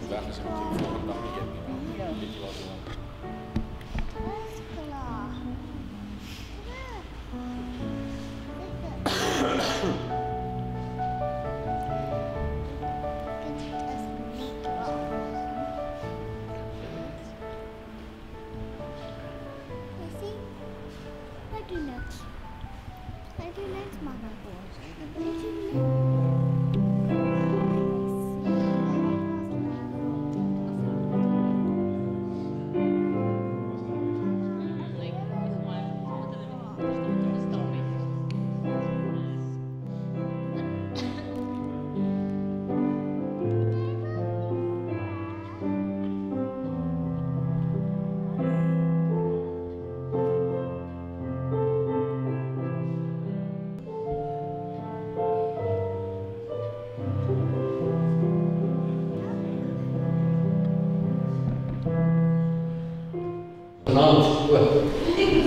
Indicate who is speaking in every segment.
Speaker 1: weg is, moet jy die volgende dag nie eet nie. Weet jy wat doen?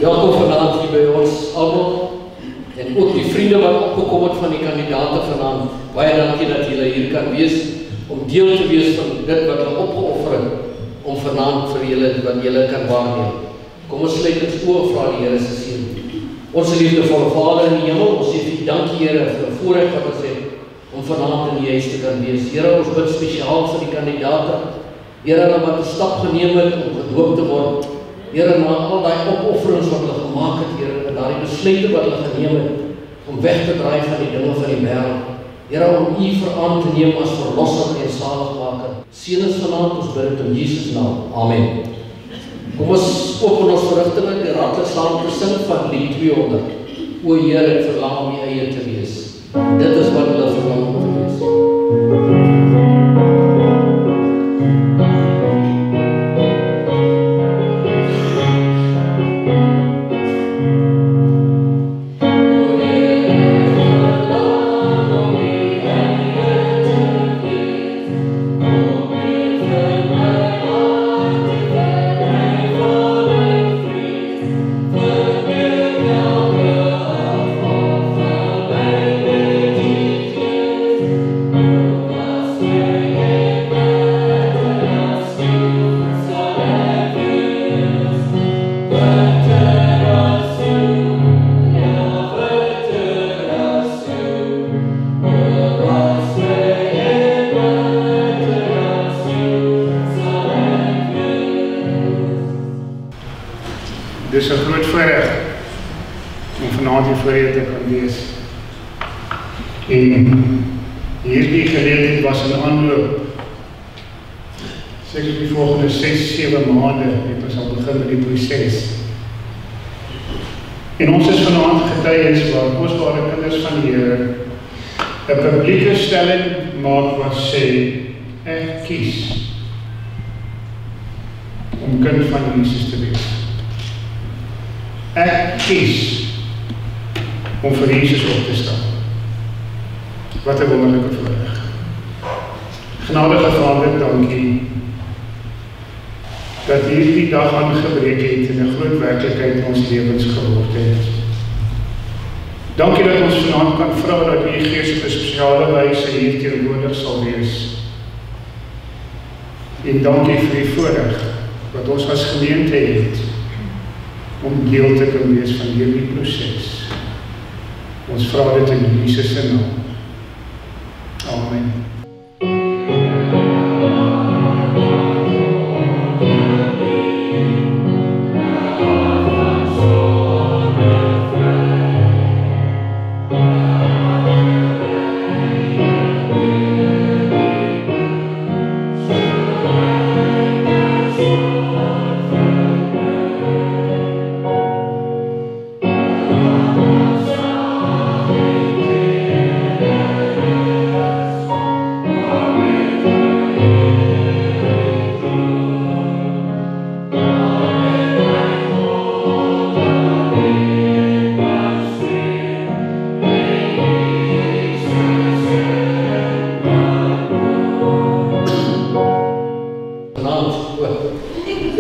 Speaker 2: Welkom vanaand hier by ons almal en ook die vriende wat opgekom het van die kandidate vanaand. Baie dankie dat julle hier kan wees om deel te wees van dit wat hulle opgeoffer het om vanaand vir julle wat julle kan waarneem. Kom ons sluit ons oë en vra die Here se seën. Ons liefdevolle Vader in die hemel, ons sê vir dankie Here vir die voorreg wat ons het om vanaand in die huis te kan wees. Here, ons bid spesiaal vir die kandidate. Here, hulle wat 'n stap geneem het om gedoop te word. Here, na al die opofferings wat hulle gemaak het, Here, en daardie besluite wat hulle geneem het, om weg te draai van die dinge van die wêreld. Here, om U aan te neem as verlosser en saligmaker. Seën ons vanaand, ons bid dit in Jesus naam. Amen. Kom ons open ons verrigtinge, die raad saam te sing van lied 200. O Here, ek verlang om U eie te wees. Dit is wat hulle verlang om te wees.
Speaker 3: Dis 'n groot voorreg om vanaand hier voor julle te kan wees. En hierdie geleentheid was 'n aanloop. Seker die volgende 6-7 maande het ons al begin met die proses. En ons is vanaand getuies waar kosbare kinders van die Here 'n publieke stelling maak wat sê ek kies om kind van Jesus te wees. Ek kies om vir Jesus op te staan. Wat 'n wonderlike voorreg. Genadige Vader, dankie dat hierdie dag aangebreek het en 'n groot werklikheid in ons lewens geword het. Dankie dat ons vanaand kan vra dat U Gees op 'n spesiale wyse hier teenwoordig sal wees. En dankie vir die voorreg wat ons as gemeente het om deel te kan wees van hierdie proses. Ons vra dit in Jesus se naam. Amen.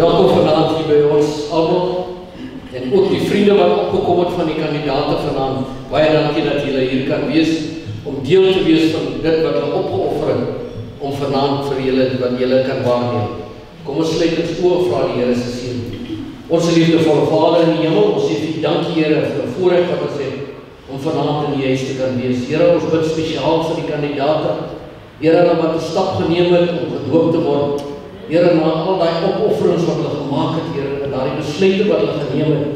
Speaker 2: Welkom vanaand hier by ons almal en ook die vriende wat opgekom het van die kandidate vanaand. Baie dankie dat julle hier kan wees om deel te wees van dit wat hulle opgeoffer het om om vanaand vir julle wat julle kan waarneem. Kom ons sluit ons oë, vra die Here se seën. Ons liefdevolle Vader in die hemel, ons sê vir U dankie Here vir die voorreg wat ons het om vanaand in die huis te kan wees. Here, ons bid spesiaal vir die kandidaate. Here, wat 'n stap geneem het om gedoop te word. Here, na al daai opofferings wat hulle gemaak het, Here, en daardie besluite wat hulle geneem het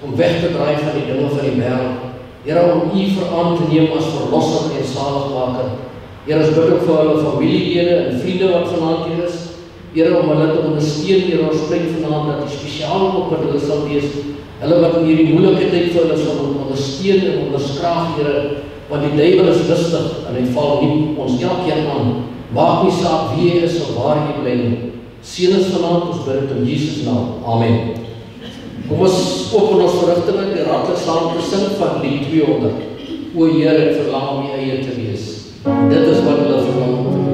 Speaker 2: om weg te draai van die dinge van die wêreld. Here, om U aan te neem as verlosser en saligmaker. Here, ons bid ook vir hulle familielede en vriende wat vanaand hier is. Here, om hulle te ondersteun, Here, ons bid vanaand dat U spesiaal op met hulle sal wees. Hulle wat in hierdie moeilike tyd vir hulle sal ondersteun en onderskraag, Here, want die duiwel is lustig en hy val nie ons elkeen aan. Maak nie saak wie jy is of waar jy bly nie. Seën ons vanaand, ons bid dit in Jesus naam. Amen. Kom ons open ons verrigtinge, die raadlik saam te sing van lied 200. O Here, ek verlang om U eie te wees. Dit is wat hulle verlang om te wees.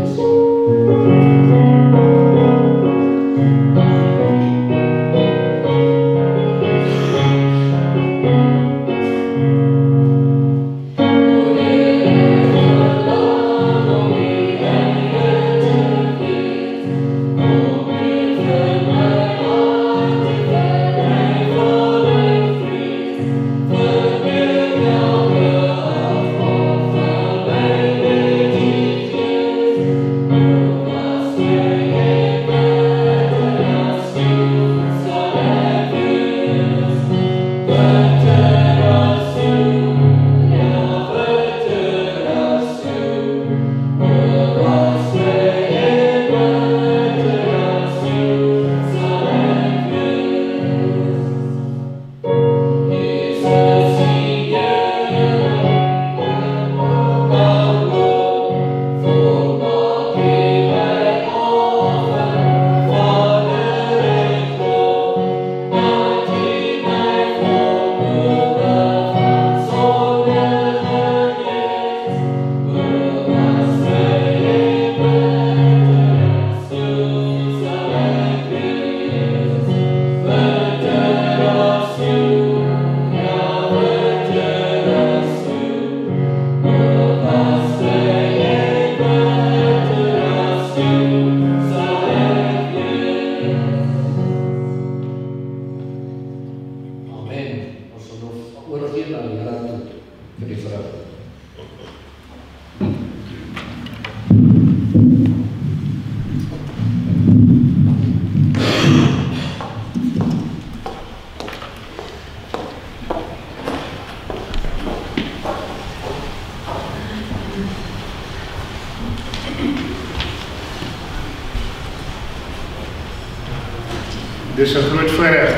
Speaker 3: Dis 'n groot voorreg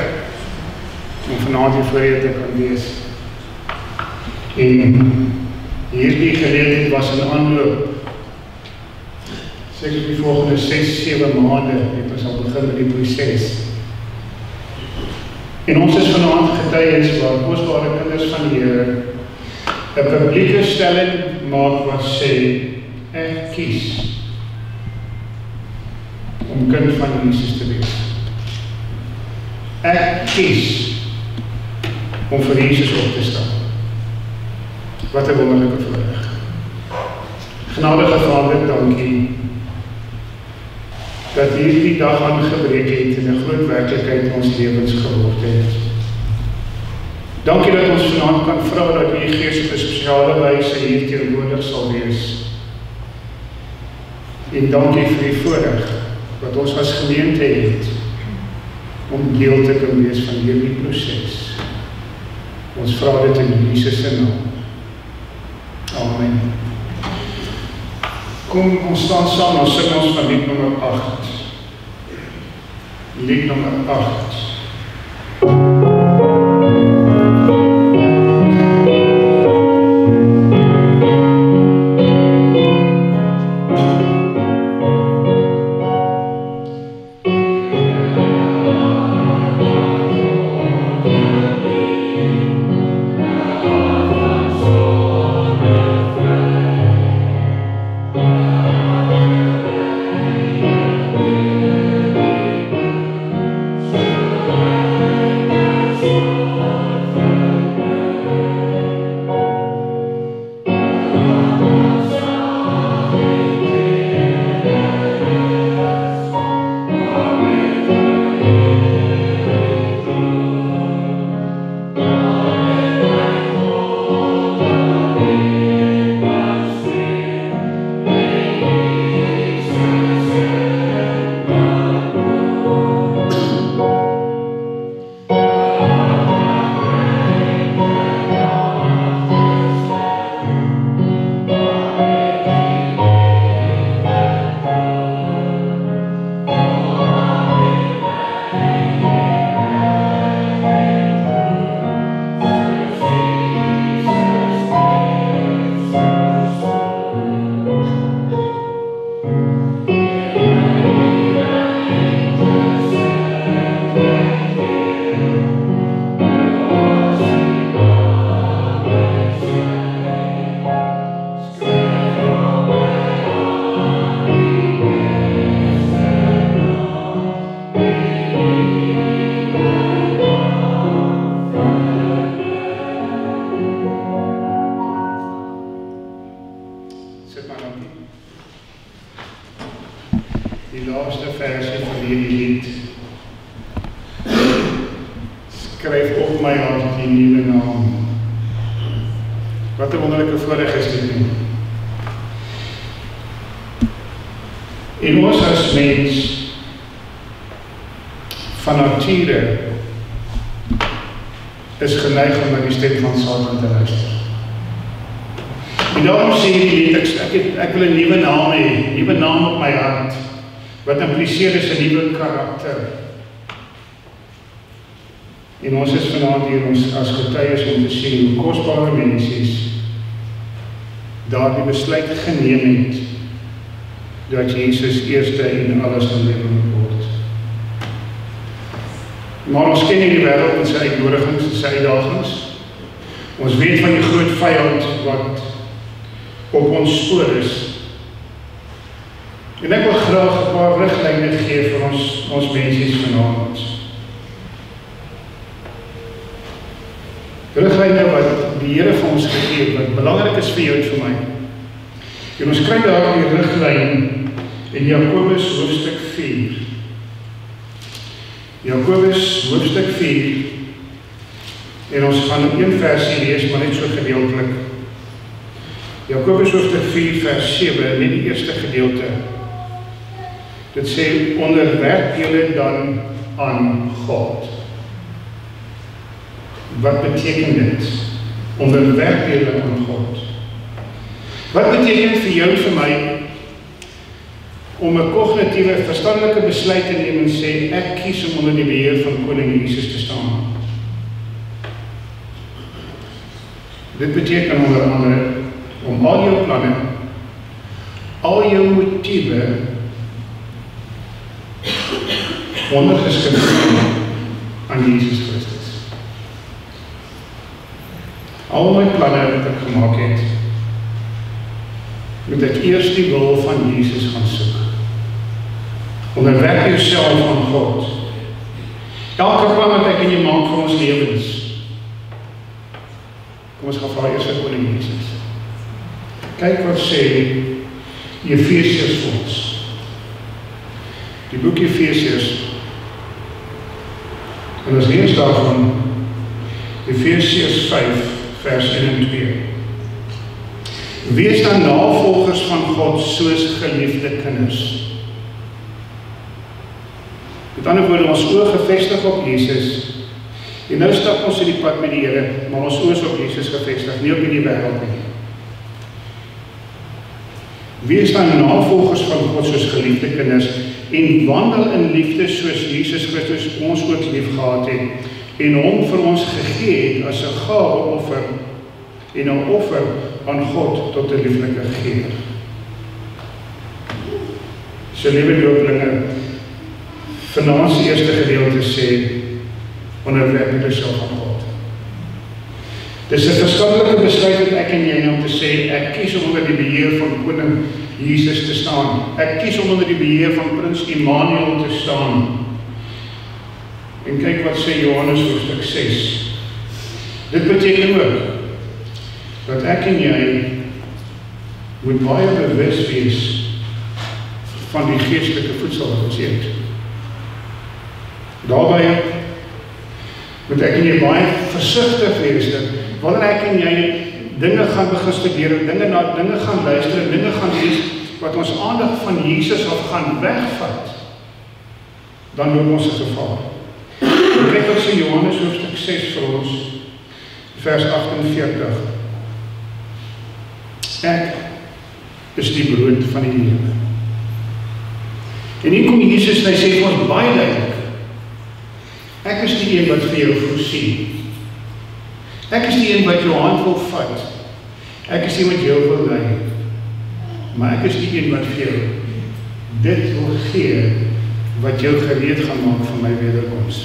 Speaker 3: om vanaand hier voor julle te kan wees. En hierdie geleentheid was in aanloop. Seker die volgende 6-7 maande het ons al begin met die proses. En ons is vanaand getuies waar kosbare kinders van die Here 'n publieke stelling maak wat sê, ek kies om kind van Jesus te wees. Ek kies om vir Jesus op te staan. Wat 'n wonderlike voorreg. Genadige Vader, dankie dat hierdie dag aangebreek het en 'n groot werklikheid in ons lewens geword het. Dankie dat ons vanaand kan vra dat U Gees op 'n spesiale wyse hier teenwoordig sal wees. En dankie vir die voorreg wat ons as gemeente het om deel te kan wees van hierdie proses. Ons vra dit in Jesus se naam. Amen. Kom, ons staan saam, ons sing ons van lied nommer 8. Lied nommer 8.
Speaker 4: Amen.
Speaker 3: die laaste versie van hierdie lied. Skryf op my hart die nuwe naam. Wat 'n wonderlike voorreg is dit nie. En ons as mens van nature is geneig om na die stem van Satan te luister. En daarom sê die lied, ek wil 'n nuwe naam hê, 'n nuwe naam op my hart, wat impliseer is 'n nuwe karakter. En ons is vanaand hier ons as getuies om te sien hoe kosbare mense daardie besluit geneem het dat Jesus eerste en alles in lewe moet word. Maar ons ken nie die wêreld en sy uitnodigings en sy uitdagings. Ons weet van die groot vyand wat op ons spoor is. En ek wil graag 'n paar riglyne gee vir ons mensies vanaand. Riglyne wat die Here vir ons gegee het, wat belangrik is vir jou en vir my. En ons kry daar die riglyn in Jakobus hoofstuk 4. Jakobus hoofstuk 4. En ons gaan een versie lees, maar net so gedeeltelik. Jakobus hoofstuk 4 vers 7, net die eerste gedeelte. Dit sê, onderwerp julle dan aan God. Wat beteken dit? Onderwerp julle aan God. Wat beteken vir jou en vir my om 'n kognitiewe, verstandelike besluit te neem en sê, ek kies om onder die beheer van Koning Jesus te staan? Dit beteken onder andere om al jou planne, al jou motiewe ondergeskik aan Jesus Christus. Al my planne wat ek gemaak het, moet ek eers die wil van Jesus gaan soek. Onderwerp jouself aan God. Elke plan wat ek in jou maak vir ons lewens. Kom ons gaan vra eers vir Koning Jesus. Kyk wat sê Efesiërs vir ons. Die boek Efesiërs. En ons lees daarvan Efesiërs 5 vers 1 en 2. Wees dan navolgers van God soos geliefde kinders. Met ander woorde, ons oë gefestig op Jesus. En nou stap ons in die pad met die Here, maar ons oë is op Jesus gefestig, nie op die wêreld nie. Wees dan navolgers van God soos geliefde kinders en wandel in liefde soos Jesus Christus ons ook lief gehad het en hom vir ons gegee het as 'n gaweoffer en 'n offer aan God tot 'n lieflike geur. So liewe doopelinge, vanaand se eerste gedeelte sê onderwerp jouself aan God. Dis 'n verstandelike besluit wat ek en jy om te sê, ek kies om onder die beheer van Koning Jesus te staan. Ek kies om onder die beheer van Prins Immanuel te staan. En kyk wat sê Johannes hoofstuk 6. Dit beteken ook dat ek en jy moet baie bewus wees van die geestelike voedsel wat ons eet. Daarbij moet ek en jy baie versigtig wees dat wanneer ek en jy dinge gaan begin studeer, dinge gaan luister, dinge gaan lees wat ons aandag van Jesus af gaan wegvat, dan loop ons 'n gevaar. Kyk wat sê Johannes hoofstuk 6 vir ons, vers 48. Ek is die brood van die lewe. En hier kom Jesus en hy sê vir ons baie duidelik, ek is die een wat vir jou voorsien. Ek is die een wat jou hand wil vat. Ek is die een wat jou wil lei. Maar ek is die een wat vir jou dit wil gee, wat jou gereed gaan maak vir my wederkoms.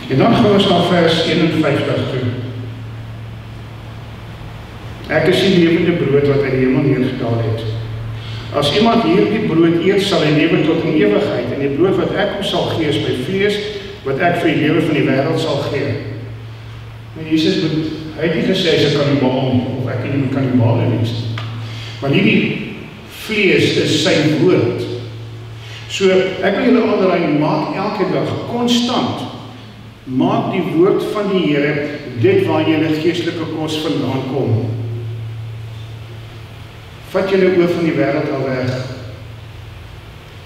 Speaker 3: En dan gaan ons na vers 51 toe. Ek is die lewende brood wat uit die hemel neergedaal het. As iemand hierdie brood eet, sal hy lewe tot in ewigheid. En die brood wat ek hom sal gee, is my vlees, wat ek vir die lewe van die wêreld sal gee. En Jesus hy het nie gesê hy is 'n kannibaal, of ek nie 'n kannibaal wees. Maar hierdie vlees is sy woord. So, ek wil julle aanraai, maak elke dag konstant, maak die woord van die Here dit waar julle geestelike kos vandaan kom. Vat julle oë van die wêreld al weg.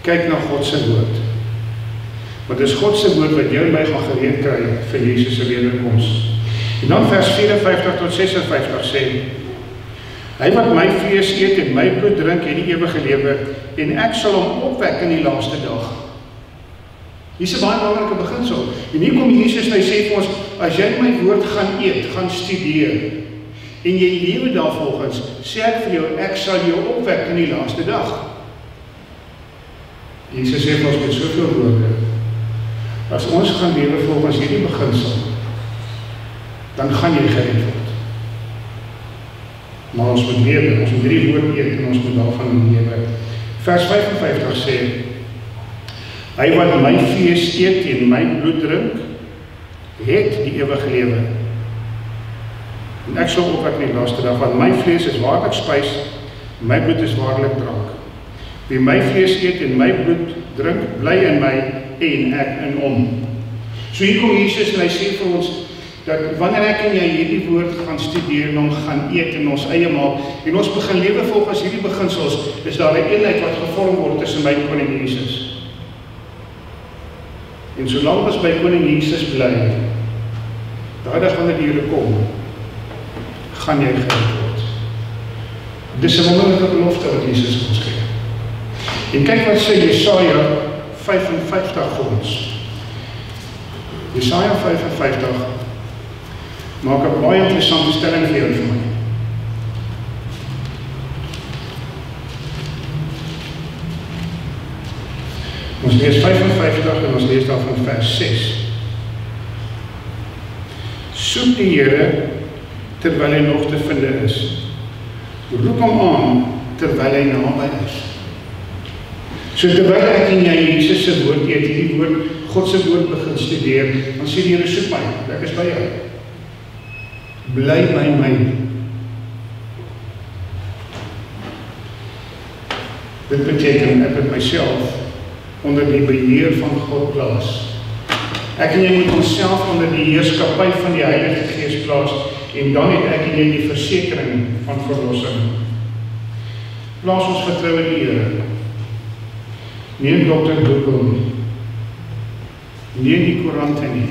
Speaker 3: Kyk na God se woord. Want dis God se woord wat jou en my gaan gereed kry vir Jesus se wederkoms. En dan vers 54 tot 56 sê: Hy wat my vlees eet en my bloed drink, het die ewige lewe, en ek sal hom opwek in die laaste dag. Hier is 'n baie belangrike beginsel. En hier kom Jesus en hy sê vir ons, as jy my woord gaan eet, gaan studeer, en jy lewe daarvolgens, sê ek vir jou, ek sal jou opwek in die laaste dag. Jesus sê vir ons met soveel woorde, as ons gaan lewe volgens hierdie beginsel, dan gaan jy gered word. Maar ons moet lewe, ons moet hierdie woord eet en ons moet daarvan lewe. Vers 55 sê, hy wat my vlees eet en my bloed drink, het die ewige lewe. En ek sal opwek in die laaste dag, want my vlees is waarlik spys, my bloed is waarlik drank. Wie my vlees eet en my bloed drink, bly in my en ek in hom. So hier kom Jesus en hy sê vir ons, dat wanneer ek en jy hierdie woord gaan studeer en hom gaan eet en ons eie maak, en ons begin lewe volgens hierdie beginsels, is daar 'n eenheid wat gevorm word tussen my koning Jesus. En solank ons by koning Jesus bly, daai dag wanneer die Here kom, gaan jy gered word. Dis 'n wonderlike belofte wat Jesus ons gee. En kyk wat sê Jesaja 55 vir ons. Jesaja 55 maak 'n baie interessante stelling vir jou en vir my. Ons lees 55 en ons lees daarvan vers 6. Soek die Here terwyl hy nog te vind is. Roep hom aan terwyl hy naby is. So terwyl ek en jy Jesus se woord eet, hierdie woord, God se woord begin studeer, dan sê die Here, soek my, ek is by jou. Bly by my. Dit beteken, ek het myself onder die beheer van God plaas. Ek en jy moet onsself onder die heerskappy van die Heilige Gees plaas, en dan het ek en jy die versekering van verlossing. Plaas ons vertrou in die Here. Nie in Dr. Google nie. Nie in die koerante nie.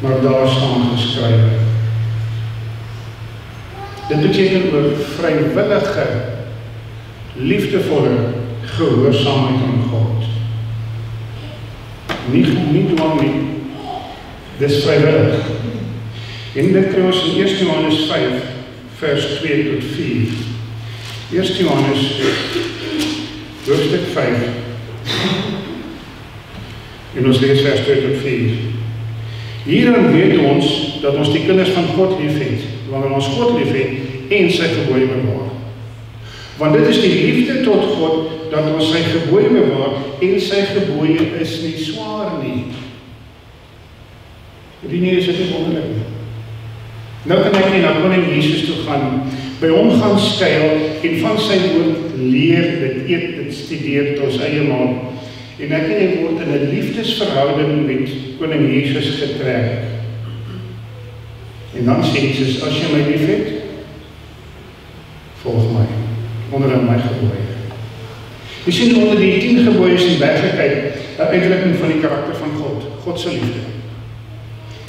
Speaker 3: Maar daar staan geskrywe. Dit beteken ook vrywillige, liefdevolle gehoorsaamheid aan God. Nie dwang nie. Dis vrywillig. En dit kry ons in 1 Johannes 5, vers 2 tot 4. 1 Johannes, hoofstuk 5, en ons lees vers 2 tot 4. Hierin weet ons, dat ons die kinders van God lief het, wanneer ons God lief het, en sy gebooie bewaar. Want dit is die liefde tot God, dat ons sy gebooie bewaar, en sy gebooie is nie swaar nie. Die nie is dit nie wonderlik nie. Nou kan ek nie na koning Jesus toe gaan, by hom gaan skuil, en van sy woord leer, dit eet, dit studeer, tot ons eie maak, en ek en jy word in 'n liefdesverhouding met koning Jesus getrek. En dan sê Jesus, as jy my lief het, volg my, onder my gebooie. Jy sien onder die 10 gebooie is in werklikheid 'n uitdrukking van die karakter van God, God se liefde.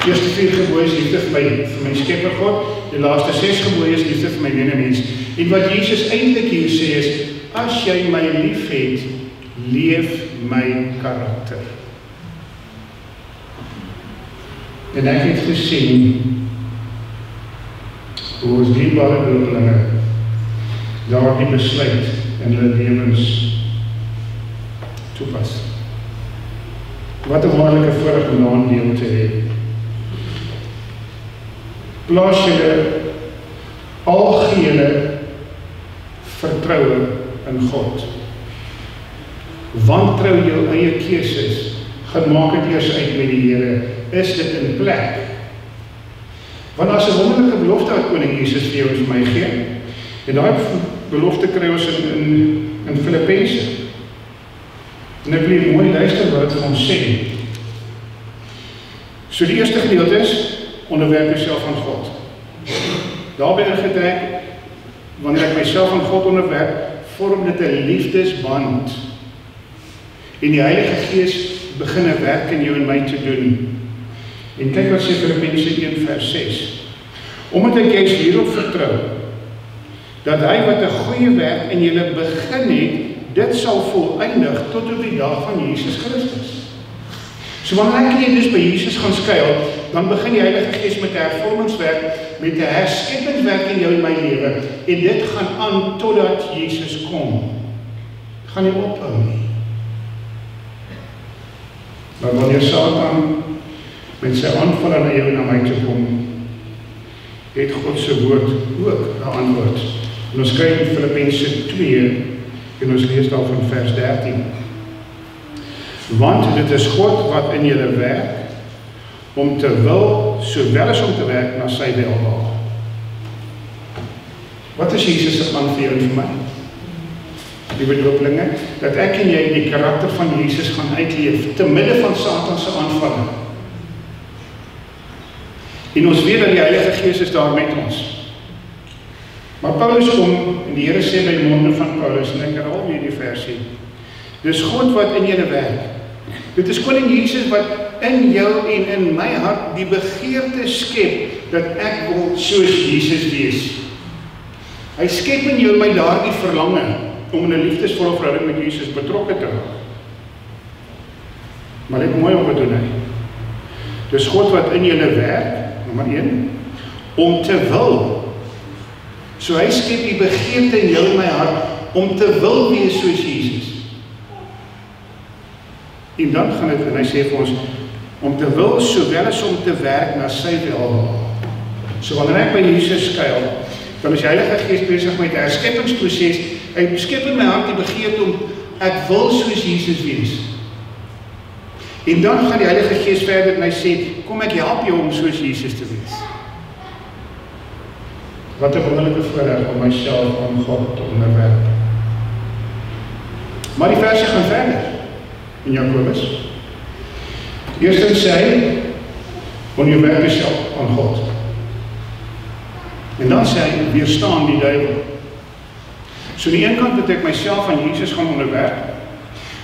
Speaker 3: Die eerste 4 gebooie is liefde vir my skepper God, die laaste 6 gebooie is liefde vir my medemens. En wat Jesus eintlik hier sê is, as jy my lief het, leef my karakter. En ek het gesien hoe ons dierbare dorpelinge daardie besluit in hulle lewens toepas. Wat 'n wonderlike voorreg om daaraan deel te hê. Plaas julle algehele vertroue in God. Wantrou jou eie keuses, gaan maak dit eers uit met die Here, is dit in plek. Want as 'n wonderlike belofte wat koning Jesus vir jou en vir my gee, en daai belofte kry ons in Filippense. En ek wil mooi luister wat het vir ons sê. So die eerste gedeelte is, onderwerp jouself aan God. Daarbij ingetrek, wanneer ek myself aan God onderwerp, vorm dit 'n liefdesband. En die Heilige Gees begin 'n werk in jou en my te doen. En kyk wat sê Filippense 1 vers 6. Omdat ek juist hierop vertrou, dat hy wat 'n goeie werk in julle begin het, dit sal voleindig tot op die dag van Jesus Christus. So wanneer ek hier dus by Jesus gaan skuil, dan begin die Heilige Gees met 'n hervormingswerk, met 'n herskeppingswerk in jou en my lewe. En dit gaan aan totdat Jesus kom. Gaan nie ophou nie. Maar wanneer Satan met sy aanvalle na jou en na my toe kom, het God se woord ook 'n antwoord. En ons kyk in Filippense 2 en ons lees daar van vers 13. Want dit is God wat in julle werk, om te wil, sowel as om te werk na sy welbehae. Wat is Jesus se plan vir jou en vir my? Die bedoelinge, dat ek en jy die karakter van Jesus gaan uitleef, te midde van Satan se aanvalle. En ons weet dat die Heilige Gees is daar met ons. Maar Paulus kom, en die Here sê by monde van Paulus, en ek herhaal weer die versie, dis God wat in julle werk. Dit is koning Jesus wat in jou en in my hart die begeerte skep, dat ek wil soos Jesus wees. Hy skep in jou en my daardie verlange, om in 'n liefdesvolle verhouding met Jesus betrokke te raak. Maar let mooi op wat doen hy. Dis God wat in julle werk, nommer 1, om te wil. So hy skep die begeerte in jou en my hart, om te wil wees soos Jesus. En dan gaan dit, en hy sê vir ons, om te wil, sowel as om te werk na sy welbehae. So wanneer ek by Jesus skuil, dan is die Heilige Gees besig met 'n herskeppingsproses. Hy skep in my hart die begeerte om, ek wil soos Jesus wees. En dan gaan die Heilige Gees verder en hy sê, kom ek help jou om soos Jesus te wees. Wat 'n wonderlike voorreg om myself aan God te onderwerp. Maar die verse gaan verder in Jakobus. Eerstens sê hy, onderwerp jouself aan God. En dan sê hy, weerstaan die duiwel. So aan die een kant het ek myself aan Jesus gaan onderwerp,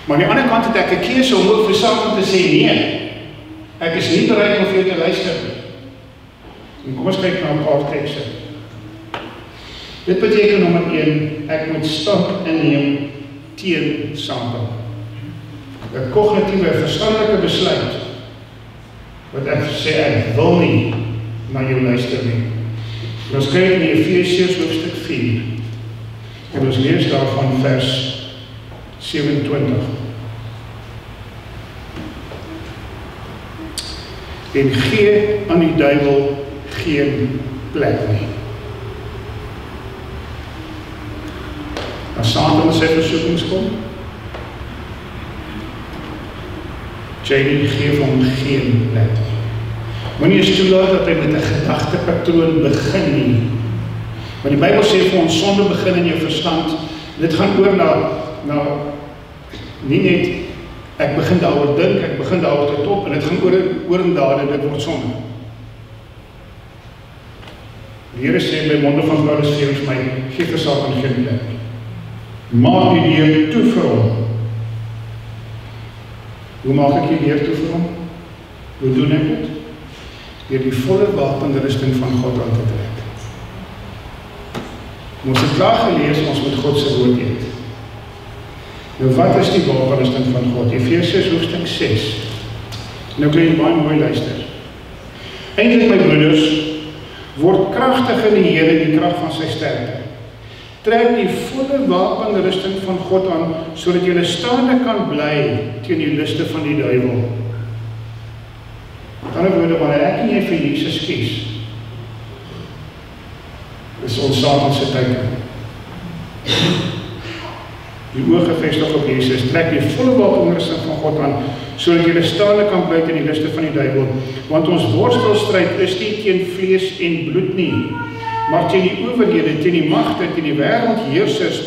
Speaker 3: maar aan die ander kant het ek 'n keuse om ook vir Satan te sê, nee, ek is nie bereid om vir jou te luister. En kom ons kyk na 'n paar tekste. Dit beteken nommer 1, ek moet stand inneem teen Satan. 'n kognitiewe, verstandelike besluit, wat ek sê, ek wil nie na jou luister nie. En ons kyk in Efesiërs hoofstuk 4, en ons lees daarvan vers 27. En gee aan die duiwel geen plek nie. As Satan in sy versoekings kom, jy geef hom geen plek nie. Moenie eens toelaat dat hy met 'n gedagtepatroon begin nie. Want die Bybel sê vir ons, sonde begin in jou verstand. Dit gaan oor na nie net, ek begin daaroor dink, ek begin daaroor te top, en dit gaan oor en dade, dit word sonde. Die Here sê by monde van Paulus vir my, gee vir Satan geen plek. Maak die deur toe vir hom. Hoe maak ek die deur toe vir hom? Hoe doen ek dit? Deur die volle wapenrusting van God aan te trek. Ons het klaar gelees, ons moet God se woord eet. Nou wat is die wapenrusting van God? Efesiërs hoofstuk 6. Nou kan jy baie mooi luister. Eintlik my broeders, word kragtig in die Here die krag van sy sterkte. Trek die volle wapenrusting van God aan, sodat jy staande kan bly teen die liste van die duiwel. Met ander woorde, wanneer ek en jy vir Jesus kies, is ons Satan se teken. Die oog gefestig op Jesus, trek die volle wapenrusting van God aan, sodat jy staande kan bly teen die liste van die duiwel. Want ons worstelstryd is nie teen vlees en bloed nie, maar teen die owerhede, teen die magte, teen die wêreldheersers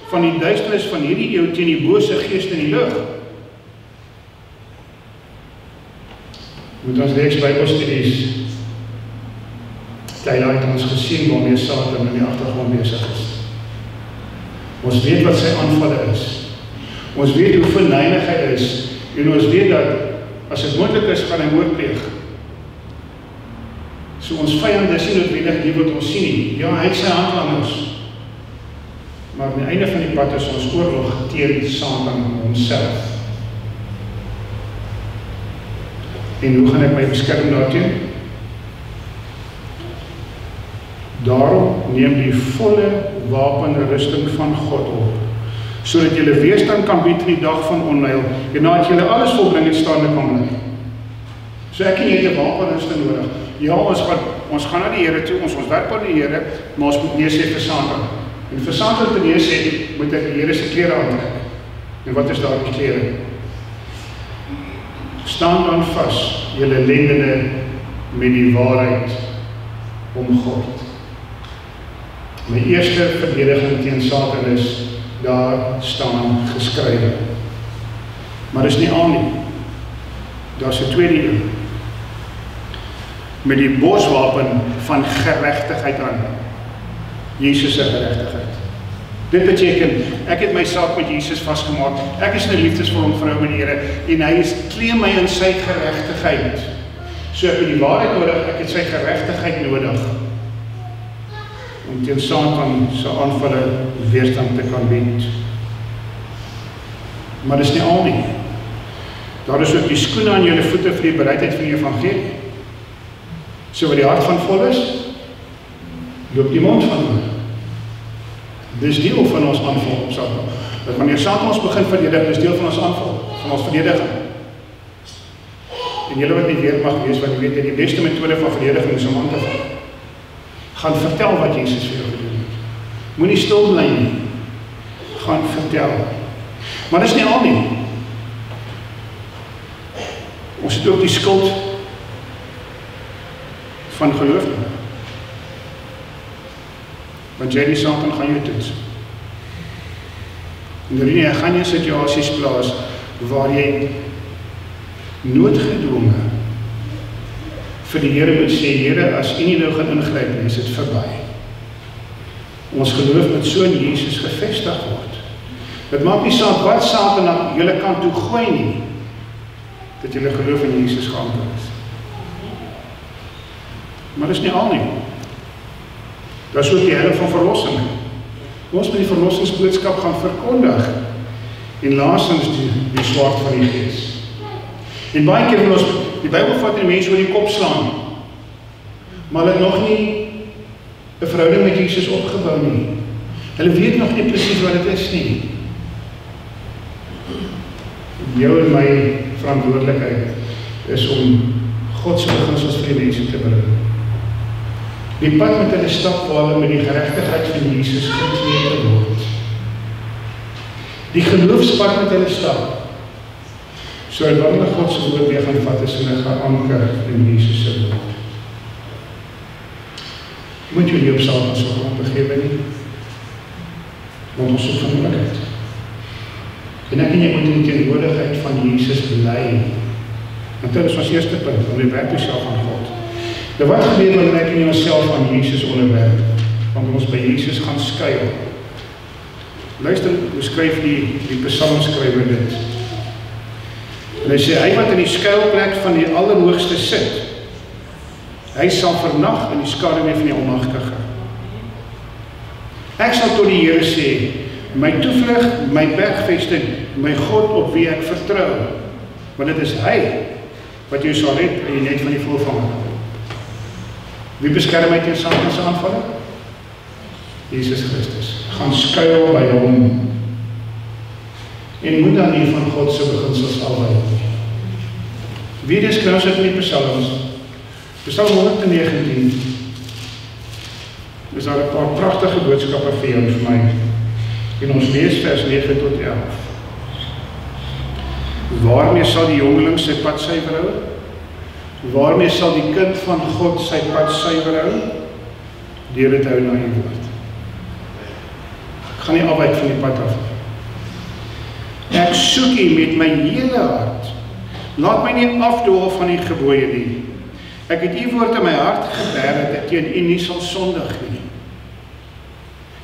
Speaker 3: van die duisternis van hierdie eeu, teen die bose geeste in die lug. Met ons reeks Bybelstudies, Tyler het ons gesien waarmee Satan in die agtergrond besig is. Ons weet wat sy aanvalle is. Ons weet hoe venynig hy is, en ons weet dat, as dit moontlik is, gaan hy moord pleeg. So ons vyand is nie noodwendig die wat ons sien nie. Ja, hy het sy handlangers. Maar aan die einde van die pad is ons oorlog teen Satan homself. En hoe gaan ek my beskerm daarteen? Daarom neem die volle wapenrusting van God op, sodat julle weerstand kan bied in die dag van onheil, en nadat julle alles volbring en staande kan bly. So ek en jy het 'n wapenrusting nodig. Ja, ons gaan na die Here toe, ons werk by die Here, maar ons moet nee sê vir Satan. En vir Satan te nee sê, moet ek die Here se klere aantrek. En wat is daar die klere? Staan dan vas, julle lendene met die waarheid om God. My eerste verdediging teen Satan is, daar staan geskrywe. Maar dis nie al nie. Daar is 'n tweede ding. Met die borswapen van geregtigheid aan. Jesus se geregtigheid. Dit beteken, ek het my saak met Jesus vasgemaak, ek is 'n liefdesvolle vrou met die Here, en hy kleem my in sy geregtigheid. So ek het die waarheid nodig, ek het sy geregtigheid nodig, om teen Satan se aanvalle weerstand te kan bied. Maar dis nie al nie. Daar is ook die skoene aan julle voete vir die bereidheid van die evangelie. So wat die hart van vol is, loop die mond van my. Dis deel van ons aanval op Satan. Dat wanneer Satan ons begin verdedig, dis deel van ons aanval, van ons verdediging. En julle wat nie weer mag wees, wat jy weet, die beste metode van verdediging is om aan te val. Gaan vertel wat Jesus vir jou gedoen het. Moenie stil bly nie. Gaan vertel. Maar dis nie al nie. Ons het ook die skuld van geloof. Want jy die Satan gaan jou toets. En jy gaan jy situasies plaas waar jy noodgedwonge vir die Here moet sê, Here, as U nie nou gaan ingryp nie, is dit verby. Ons geloof moet so in Jesus gevestig word. Dit maak nie saak wat Satan na julle kant toe gooi nie, dat julle geloof in Jesus gaan is. Maar dis nie al nie. Daar is ook die helm van verlossing. Ons moet die verlossingsboodskap gaan verkondig. En laastens die swaard van die Gees. En baie keer wil ons die Bybel vat en die mense oor die kop slaan. Maar hulle het nog nie 'n verhouding met Jesus opgebou nie. Hulle weet nog nie presies wat dit is nie. Jou en my verantwoordelikheid is om God se beginsels vir die mense te bring. Die pad met hulle stap waar hulle met die geregtigheid van Jesus gekleed word. Die geloofspad met hulle stap. So wanneer God se woord weer gaan vat, is hulle gaan anker in Jesus se woord. Moet jy nie op Satan se grond begewe nie. Want ons soek verantwoordelikheid. En ek en jy moet in die teenwoordigheid van Jesus bly. Want dit is ons eerste punt, om die werk jouself aan God. Nou wat gebeur wanneer ek en jy onsself aan Jesus onderwerp? Want ons by Jesus gaan skuil. Luister, hoe skryf die psalmskrywer dit? En hy sê, hy wat in die skuilplek van die Allerhoogste sit, hy sal vernag in die skaduwee van die Almagtige. Ek sal tot die Here sê, my toevlug, my bergvesting, my God op wie ek vertrou, want dit is hy wat jou sal red in die net van die volvanger. Wie beskerm my teen Satan se aanvalle? Jesus Christus. Gaan skuil by hom. En moet dan nie van God se beginsels afwyk nie. Wie skryf dit in die Psalms? Psalm 119. Is daar 'n paar pragtige boodskappe vir jou en vir my. En ons lees vers 9 tot 11. Waarmee sal die jongeling sy pad suiwer hou? Waarmee sal die kind van God sy pad suiwer hou? Deur dit hou na U woord. Ek gaan nie afwyk van die pad af. Ek soek U met my hele hart. Laat my nie afdwaal van die gebooie nie. Ek het u woord in my hart geberg, dat ek teen u nie sal sondig nie.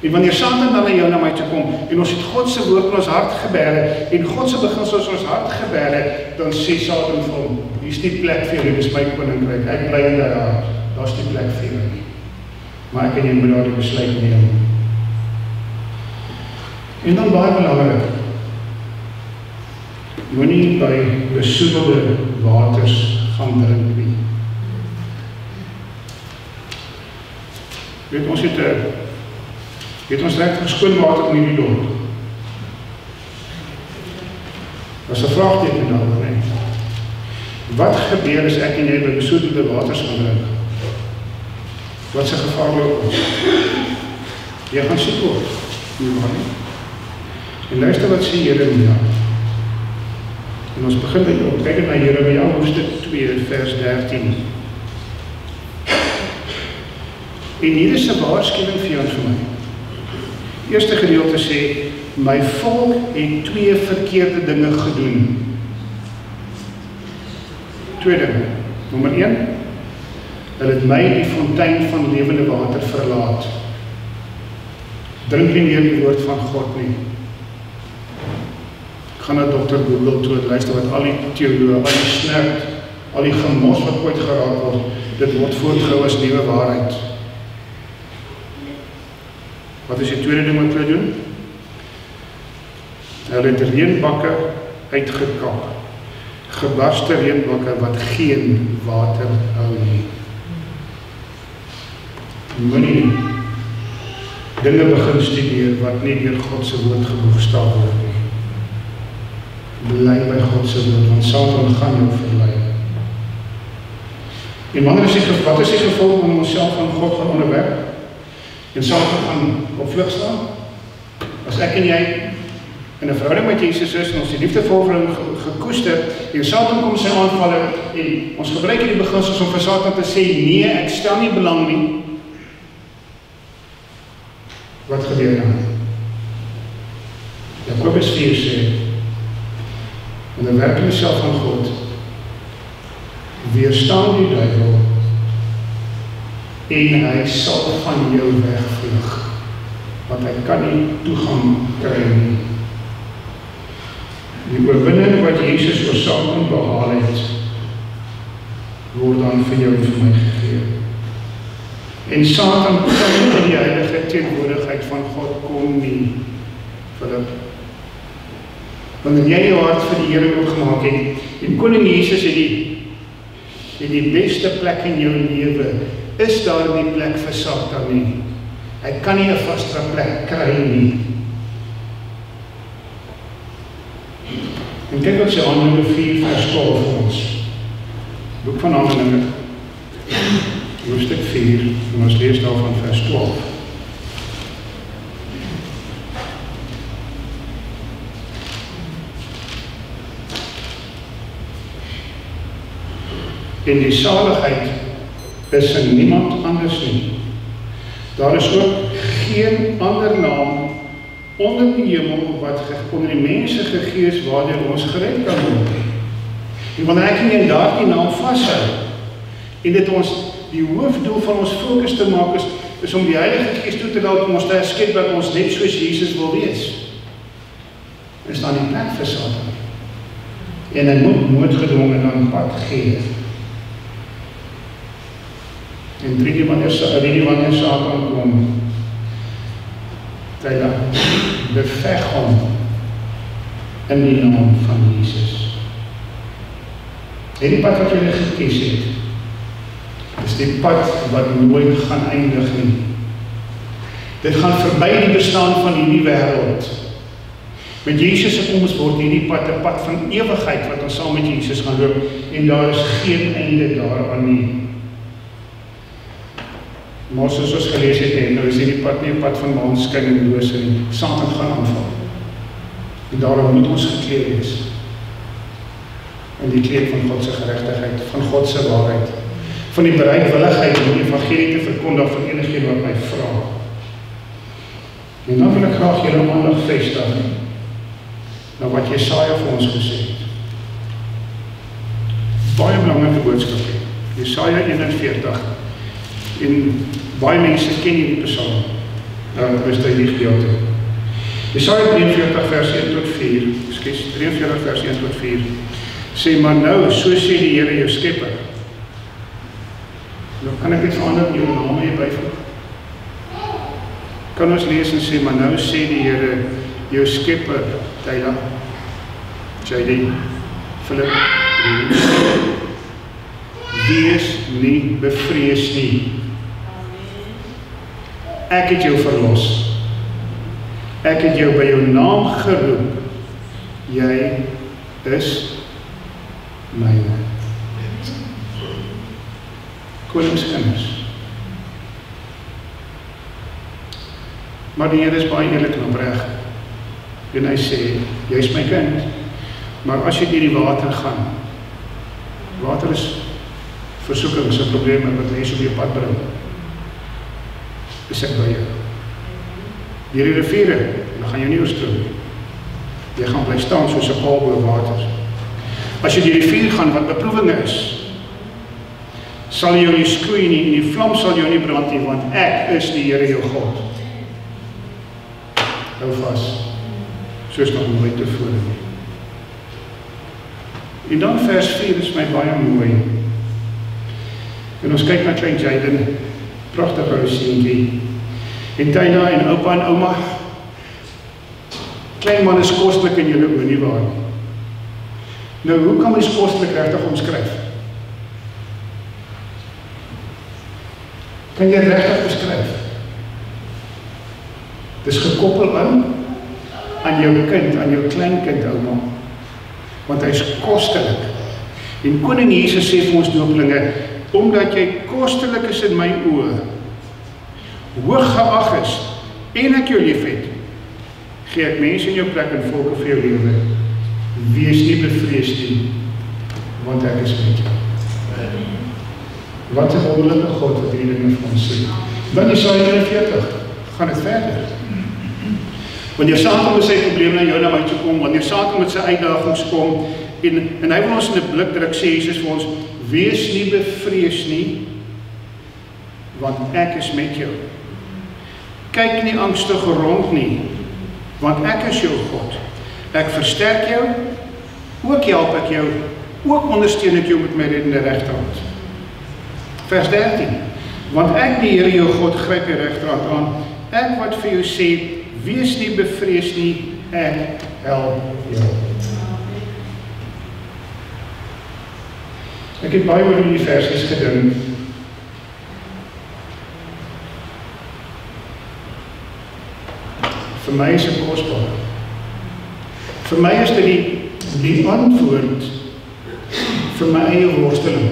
Speaker 3: En wanneer Satan dan na jou na my toe kom, en ons het God se woord in ons hart geberg, en God se beginsels in ons hart geberg, dan sê Satan vir hom, hier is die plek vir jou, dis my koninkryk, ek bly in daai hart, daar is die plek vir jou nie. Maar ek en jy moet daar die besluit neem. En dan baie belangrik, moenie by besoedelde waters gaan drink nie. Weet ons het ons regtig skoon water in hierdie dorp. Dat is 'n vraagteken daaroor, nee. Wat gebeur as ek en jy by besoedelde waters gaan drink? Wat se gevaar loop ons? Jy gaan siek word. En luister wat sê Jeremia. En ons begin by kyk na Jeremia hoofstuk 2 vers 13. En hier is 'n waarskuwing vir jou en vir my. Eerste gedeelte sê, my volk het 2 verkeerde dinge gedoen. 2 dinge. Nommer 1, hulle het my die fontein van lewende water verlaat. Drink nie meer die woord van God nie. Ek gaan na Dr. Google toe, luister wat al die teoloë, al die snert, al die gemors wat ooit geraak word, dit word voortgehou as nuwe waarheid. Wat is die tweede ding wat hulle doen? Hulle het reënbakke uitgekap. Gebarste reënbakke wat geen water hou nie. Moenie dinge begin studeer wat nie deur God se woord geboekstaaf word nie. Bly by God se woord, want Satan gaan jou verlei. En wat is die gevolg om onsself aan God gaan onderwerp? En Satan gaan op vlug staan? As ek en jy in 'n verhouding met Jesus is en ons die liefdevol verhouding gekoester, en Satan kom sy aanvalle en ons gebruik hierdie beginsels om vir Satan te sê, nee, ek stel nie belang nie. Wat gebeur dan? Jakobus 4 sê, onderwerp jouself aan God, weerstaan die duiwel, en hy sal van jou wegvlug, want hy kan nie toegang kry nie. Die oorwinning wat Jesus oor Satan behaal het, word dan vir jou en vir my gegee. En Satan kan in die heilige teenwoordigheid van God kom nie, Philip. Wanneer jy jou hart vir die Here oopgemaak het, en Koning Jesus het die beste plek in jou lewe, is daar nie plek vir Satan nie. Hy kan nie 'n vaste plek kry nie. En kyk wat sê Handelinge 4 vers 12 vir ons. Boek van Handelinge, hoofstuk 4, en ons lees daar van vers 12. En die saligheid is in niemand anders nie. Daar is ook geen ander naam onder die hemel wat onder die mense gegee is waardeur ons gered kan word. En wanneer ek nie in daardie naam vashou en dit ons die hoofdoel van ons fokus te maak is om die Heilige Gees toe te laat om ons te herskep dat ons net soos Jesus wil wees. Is daar nie plek vir Satan. En hy moet noodgedwongen dan pad gee. En drie wanneer Satan kom, hy dan beveg hom in die naam van Jesus. En die pad wat jy gekies het, is die pad wat nooit gaan eindig nie. Dit gaan verby die bestaan van hierdie wêreld. Met Jesus se koms word hierdie pad 'n pad van ewigheid wat ons saam met Jesus gaan loop, en daar is geen einde daaraan nie. Maar soos ons gelees het, nou is hierdie pad nie 'n pad van maanskyn en lose nie. Satan gaan aanval. En daarom moet ons gekleed wees in die kleed van God se geregtigheid, van God se waarheid, van die bereidwilligheid om die evangelie te verkondig van enigiemand wat my vra. En dan wil ek graag julle aandag vestig na wat Jesaja vir ons gesê het. baie belangrike boodskap. Jesaja 41. En baie mense ken hierdie Psalm. Is dit die gedeelte. Jesaja 43 vers 1 tot 4. Ekskuus, 43 vers 1 tot 4. Sê maar nou, so sê die Here jou Skepper. Nou kan ek iets ander in jou naam hier byvoeg. Kan ons lees en sê, maar nou sê die Here jou Skepper, Tyla, JD, Philip, wees nie bevrees nie. Ek het jou verlos. Ek het jou by jou naam geroep. Jy is myne. Koningskinders. Maar die Here is baie eerlik en opreg. En hy sê, jy is my kind. Maar as jy deur die water gaan, water is versoekings en probleme wat mense op jou pad bring, is ek by jou. Deur die riviere, dan gaan jy nie oorstroom nie. Jy gaan bly staan soos 'n paal bo water. As jy deur die vuur gaan wat beproewinge is, sal jy jou nie skroei nie, en die vlam sal jou nie brand nie, want ek is die Here jou God. Hou vas, soos nog nooit tevore nie. En dan vers 4 is my baie mooi. En ons kyk na klein Jaden, pragtig ou seentjie. En Tyla en oupa en ouma, klein man is kostelik in julle oë, nie waar nie. Nou, hoe kan mens kostelik regtig omskryf? Kan jy regtig beskryf? Dis gekoppel aan jou kind, aan jou kleinkind, ouma. Want hy is kostelik. En Koning Jesus sê vir ons dooplinge, omdat jy kostelik is in my oë, hoog geag is, en ek jou lief het, gee ek mense in jou plek en volke vir jou lewe. Wees nie bevrees nie, want ek is met jou. Wat 'n wonderlike God wat hierdie dinge vir ons sê. Dan Jesaja 41, gaan dit verder. Wanneer Satan met sy probleme na jou na my toe kom, wanneer Satan met sy uitdagings kom, en hy wil ons in 'n blik druk, sê Jesus vir ons, wees nie bevrees nie, want ek is met jou. Kyk nie angstig rond nie, want ek is jou God. Ek versterk jou, ook help ek jou, ook ondersteun ek jou met my reddende regterhand. Vers 13, want ek die Here jou God gryp jou regterhand aan, ek wat vir jou sê, wees nie bevrees nie, ek help jou. Ek het baie oor die versies gedink. Vir my is dit kosbaar. Vir my is dit die antwoord vir my eie worsteling.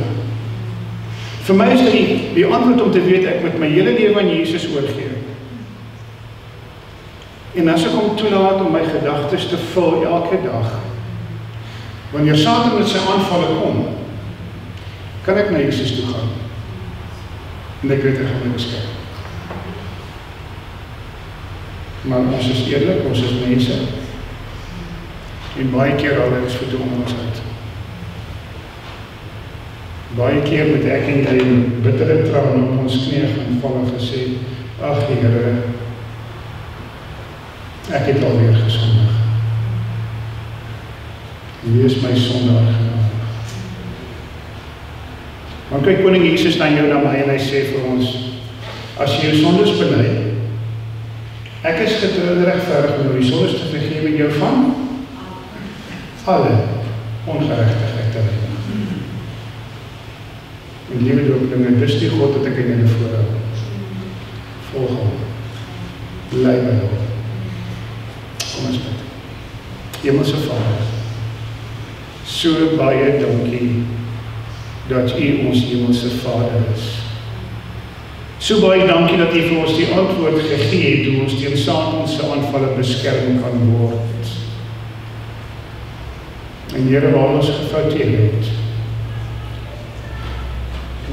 Speaker 3: Vir my is dit die antwoord om te weet ek moet my hele lewe aan Jesus oorgee. En as ek hom toelaat om my gedagtes te vul elke dag, wanneer Satan met sy aanvalle kom, kan ek na Jesus toe gaan. En ek weet hy gaan my beskerm. Maar ons is eerlik, ons is mense. En baie keer al is verdom ons uit. Baie keer moet ek en jy met bittere trane op ons knie gaan val en gesê, ag Here, ek het alweer gesondig. Wees my sondaar genadig. Maar kyk Koning Jesus na jou, na my, en hy sê vir ons, as jy jou sondes bely, ek is getrou en regverdig om die sondes te vergewe en jou van alle ongeregtigheid te reinig. En liewe dooplinge, dis die God wat ek in julle voorhou. Volg hom. Lei by hom. Kom ons bid. Hemelse Vader, so baie dankie dat U ons hemelse Vader is. So baie dankie dat U vir ons die antwoord gegee het hoe ons teen Satan se aanvalle beskerm kan word. En Here, waar ons gefouteer het.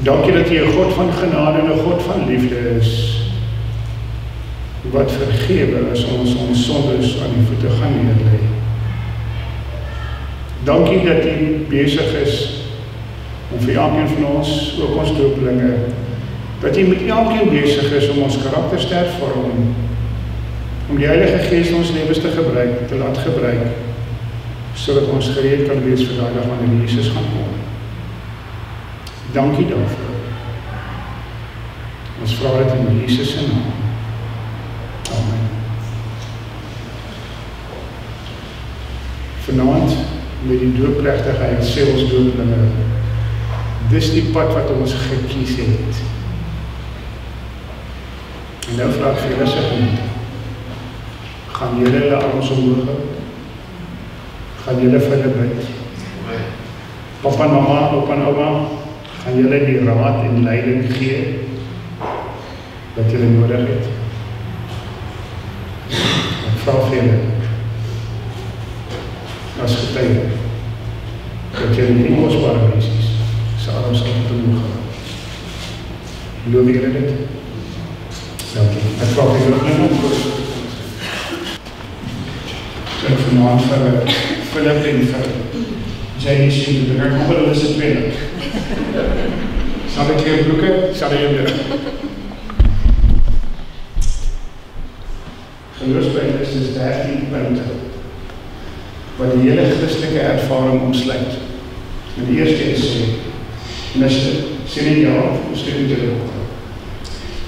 Speaker 3: Dankie dat U 'n God van genade en 'n God van liefde is, wat vergewe as ons sondes aan die voete gaan neerlê. Dankie dat U besig is om vir elkeen van ons, ook ons doopelinge, dat jy met elkeen besig is om ons karakters te hervorm, om die Heilige Gees ons lewens te laat gebruik, sodat ons gereed kan wees vir daai dag wanneer Jesus gaan kom. Dankie daarvoor. Ons vra dit in Jesus se naam. Amen. Vanaand met die doopplegtigheid sê ons doopelinge, dis die pad wat ons gekies het. En nou vra ek vir julle se gemeente, gaan julle hulle arms omhoog hou? Gaan julle vir hulle bid? Papa en mama, opa en oma, gaan julle die raad en leiding gee wat julle nodig het? Ek vra vir julle as getuie dat julle nie kosbare mensies se arms altyd omhoog hou. Geloof julle dit? Dankie. Ek vra vir julle ek vanaand vir Philip en vir Janie sien, dat ek nog hulle is 'n tweeling. Sal ek hier broeke? Sal ek hier Geloofsbelijdenis is 13 punte wat die hele Christelike ervaring omsluit. En die eerste is sê, en as jy sê nie ja, ons dit nie te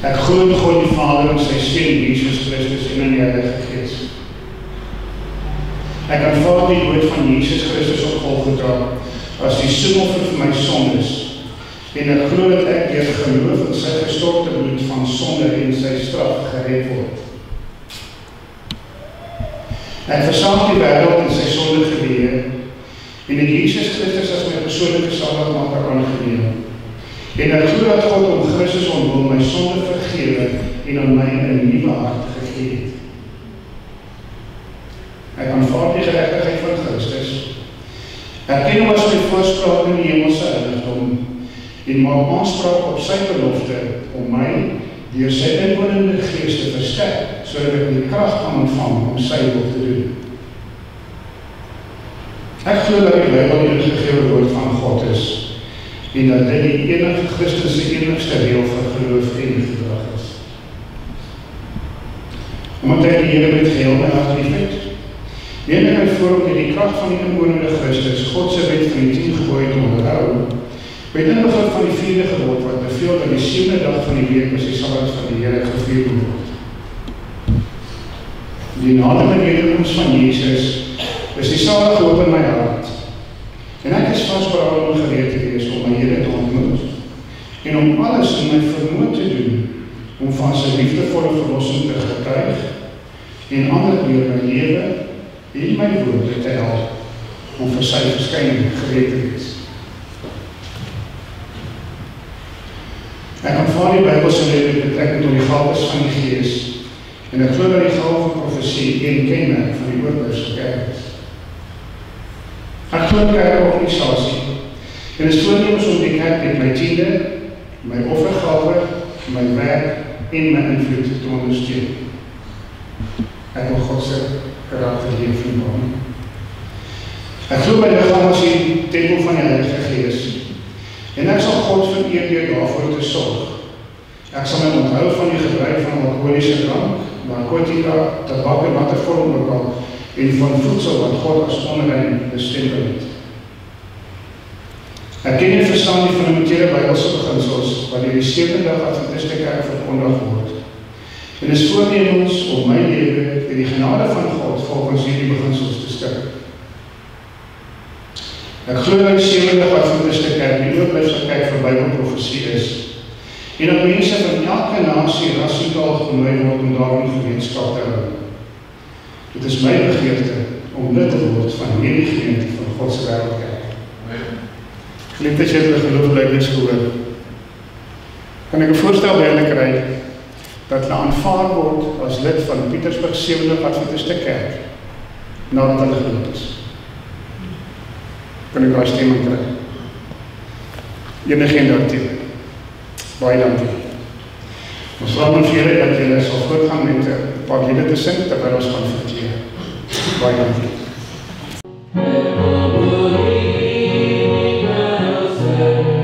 Speaker 3: ek glo in God die Vader en sy Seun Jesus Christus en in die Heilige Gees. Ek aanvaar die dood van Jesus Christus op Golgotha as die soenoffer vir my sondes en ek glo dat ek deur geloof in sy gestorte bloed van sonde en sy straf gered word. Ek versaak die wêreld en sy sonde geweer en het Jesus Christus as my persoonlike saligmaker aangeneem. En ek glo dat God om Christus ontwil my sonde vergewe en aan my 'n nuwe hart gegee het. Ek aanvaar die geregtigheid van Christus. Erken hom as my voorspraak in die hemelse heiligdom en maak aanspraak op sy belofte om my deur sy inwonende Gees te versterk, sodat ek die krag kan ontvang om sy wil te doen. Ek glo dat die Bybel die ingegewe woord van God is en dat dit die enige Christus se enigste reël vir geloof en gedrag is. Omdat ek die Here met geheel my hart liefhet, neem ek my voor om die krag van die inwonende Christus, God se wet van die 10 gebooie te onderhou, met inbegrip van die 4de gebod wat beveel dat die 7de dag van die week as die Sabbat van die Here gevier moet word. Die nadere wederkoms van Jesus is die salige hoop in my hart. En ek is vasberade om gereed te wees om my Here te ontmoet en om alles in my vermoë te doen om van sy liefdevolle verlossing te getuig en ander deur my lewe en my woorde te help om vir sy verskyning gereed te wees. Ek aanvaar die Bybelse leer met betrekking tot die gawes van die Gees en ek glo dat die gawe van profesie een kenmerk van die Oorblywse kerk is. Ek glo in kerkorganisasie en is voornemens om die kerk met my tiende, my offergawe, my werk en my invloed te ondersteun. Ek wil God se karakter leef en bou. Ek glo my liggaam as die tempel van die Heilige Gees en ek sal God vereer deur daarvoor te sorg. Ek sal my onthou van die gebruik van alkoholiese drank, narkotika, tabak en watter vorm ook al en van voedsel wat God as onrein bestempel het. Ek ken en verstaan die fundamentele Bybelse beginsels wat deur die Sevende Dag Adventiste Kerk verkondig word. En is voornemens om my lewe en die genade van God volgens hierdie beginsels te stik. Ek glo dat die Sevende Dag Adventiste Kerk die Oorblywse kerk vir Bybelprofesie is en dat mense van elke nasie rasitaal genooi word om daarin gemeenskap te hou. Dit is my begeerte om lid te word van hierdie gemeente van God se wêreldkerk. Geliefdes, jy het my geloofbelijdenis gehoor. Kan ek 'n voorstel by hulle kry dat hulle aanvaar word as lid van Pietersburg Sevende Adventiste Kerk nadat hulle gedoop is? Kan ek daai stemming kry? Enige daarteen. Baie dankie. Ons vra vir julle dat julle sal voortgaan met 'n paar liede te sing terwyl ons gaan verteer. Baie dankie.
Speaker 2: Hey,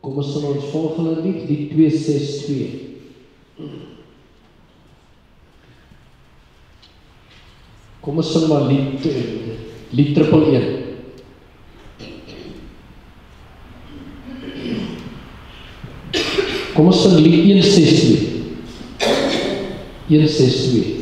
Speaker 2: Kom ons sing ons volgende lied, lied 262. Kom ons sing maar lied 111. Kom ons sing lied 162. 162.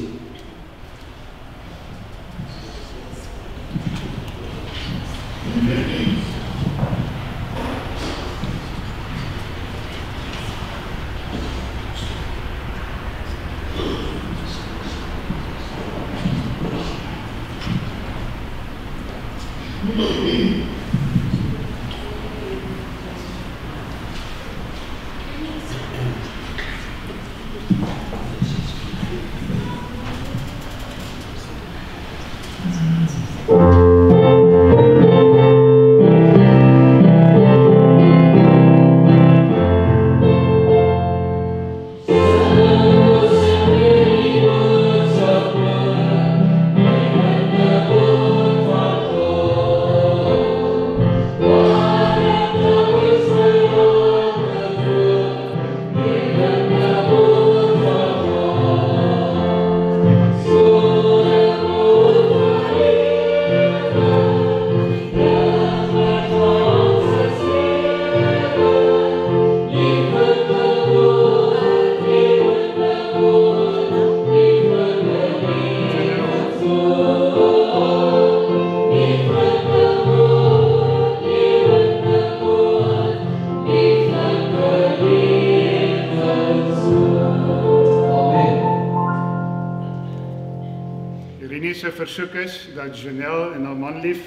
Speaker 3: Versoek is dat Janelle en haar man lief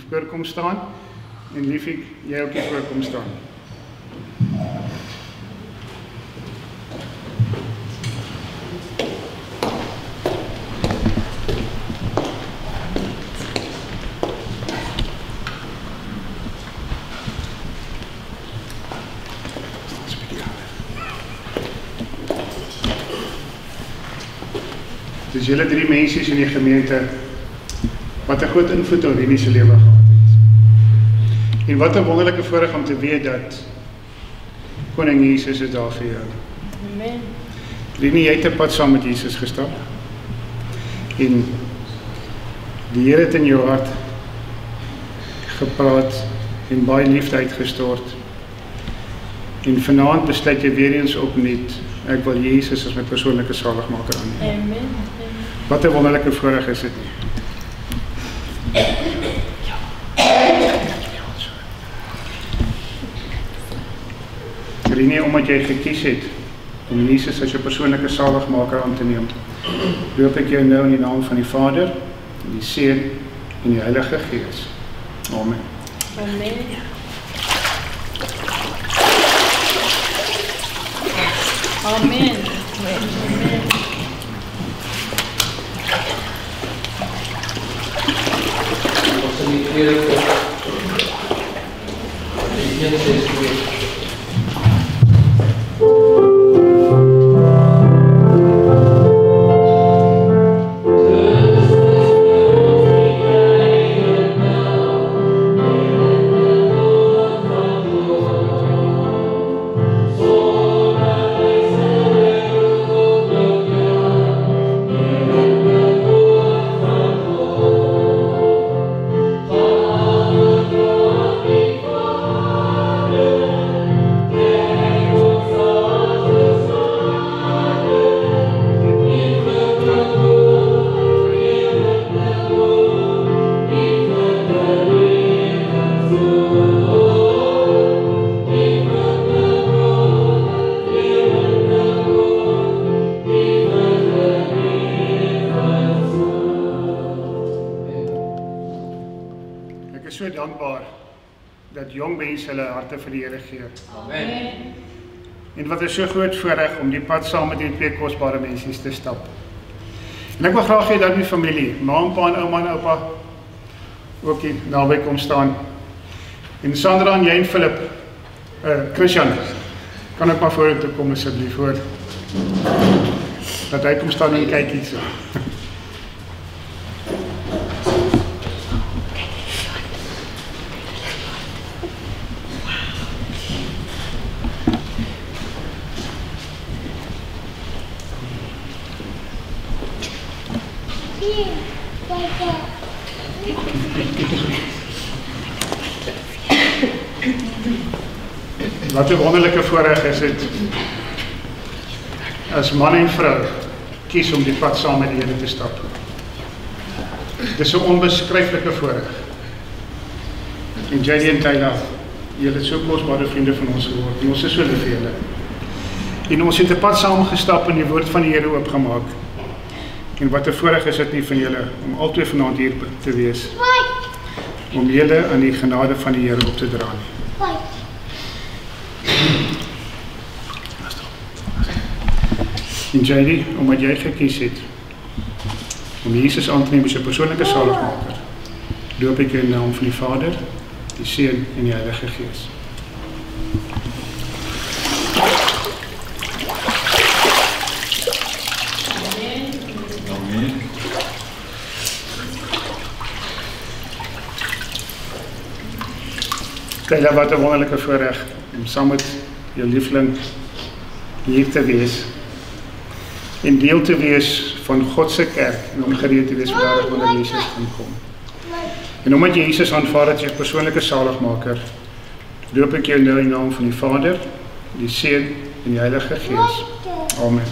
Speaker 3: voor kom staan en liefie jy ook hier voor kom staan. Dus julle drie mense in die gemeente wat 'n groot invloed op Rini se lewe gehad het. En wat 'n wonderlike voorreg om te weet dat Koning Jesus is daar vir jou.
Speaker 4: Amen.
Speaker 3: Rini, jy het 'n pad saam met Jesus gestap. En die Here het in jou hart gepraat en baie liefde uitgestort. En vanaand besluit jy weer eens opnuut, ek wil Jesus as my persoonlike saligmaker aanneem.
Speaker 4: Amen.
Speaker 3: Wat 'n wonderlike voorreg is dit nie. Rini, omdat jy gekies het om Jesus as jou persoonlike saligmaker aan te neem, roep ek jou nou in die naam van die Vader, en die Seun en die Heilige Gees. Amen.
Speaker 4: Amen. Amen. Amen.
Speaker 2: Ons in die tweede die 162.
Speaker 3: dat jong mense hulle harte vir die Here gee.
Speaker 2: Amen.
Speaker 3: En wat is so groot voorreg om die pad saam met die twee kosbare mense te stap. En ek wil graag hê dat die familie, ma en pa en ouma en oupa, ook hier naby kom staan. En Sandra en jy en Philip, Christian, kan ek maar vorentoe kom asseblief hoor. Dat hy kom staan en kyk hier so. Wat 'n wonderlike voorreg is dit as man en vrou kies om die pad saam met die Here te stap. Dit is 'n onbeskryflike voorreg. En JD en Tyler, julle is so kosbare vriende van ons geword. En ons is so lief vir julle. En ons het 'n pad saam gestap en die woord van die Here oopgemaak. En wat 'n voorreg is dit nie van julle om altyd vanaand hier te wees. Om julle aan die genade van die Here op te dra. En JD, omdat jy gekies het om Jesus aan te neem as jou persoonlike saligmaker, doop ek jou in die naam van die Vader, die Seun en die Heilige Gees.
Speaker 1: Amen.
Speaker 3: Tyler, wat 'n wonderlike voorreg om saam met jou liefling hier te wees en deel te wees van God se kerk en om gereed te wees vir daardie wanneer Jesus gaan kom. En omdat jy Jesus aanvaar as jou persoonlike saligmaker, doop ek jou nou in die naam van die Vader, die Seun en die Heilige Gees. Amen.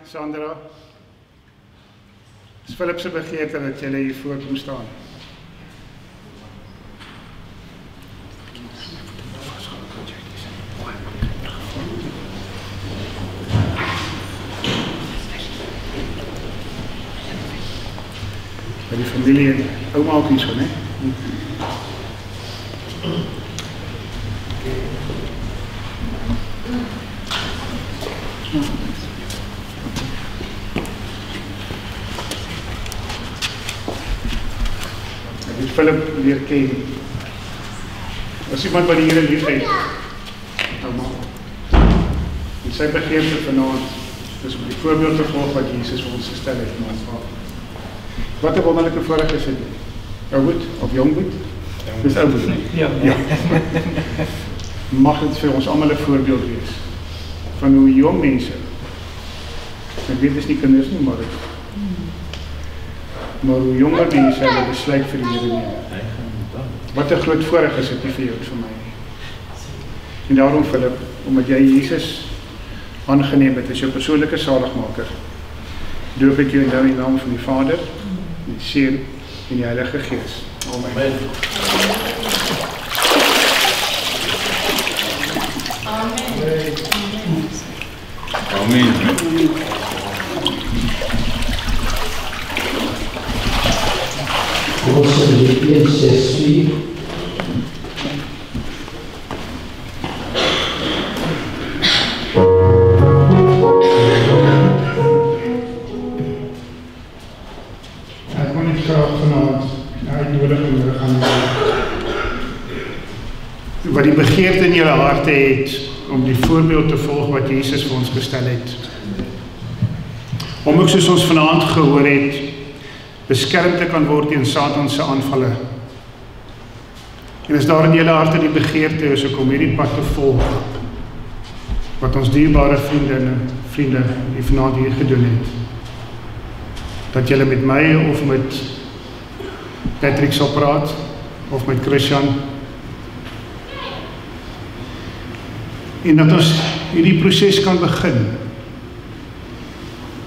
Speaker 3: Sandra, is Philip se begeerte dat julle hier voor kom staan. By die familie, ouma ook nie so, né? Philip leer ken. As iemand wat die Here lief het, ouma. En sy begeerte vanaand is om die voorbeeld te volg wat Jesus vir ons gestel het in ons Vader. Wat 'n wonderlike voorreg is dit. Ou goed of jong goed? Dis ou goed. Ja. Mag dit vir ons almal 'n voorbeeld wees van hoe jong mense. Ek weet dis nie kinders nie, maar hoe jonger mense hulle besluit vir die Here neem. Wat 'n groot voorreg is dit nie vir jou en vir my nie. En daarom Philip, omdat jy Jesus aangeneem het as jou persoonlike saligmaker, doop ek jou nou in die naam van die Vader, die Seun en die Heilige Gees. Amen.
Speaker 1: Amen.
Speaker 2: Kolossense 1:6-4.
Speaker 3: begeerte in julle harte het om die voorbeeld te volg wat Jesus vir ons gestel het. Om ook soos ons vanaand gehoor het, beskerm te kan word teen Satan se aanvalle. En as daar in julle harte die begeerte is om hierdie pad te volg, wat ons dierbare vriende die vanaand hier gedoen het, dat julle met my of met Patrick sal praat, of met Christian, en dat ons hierdie proses kan begin.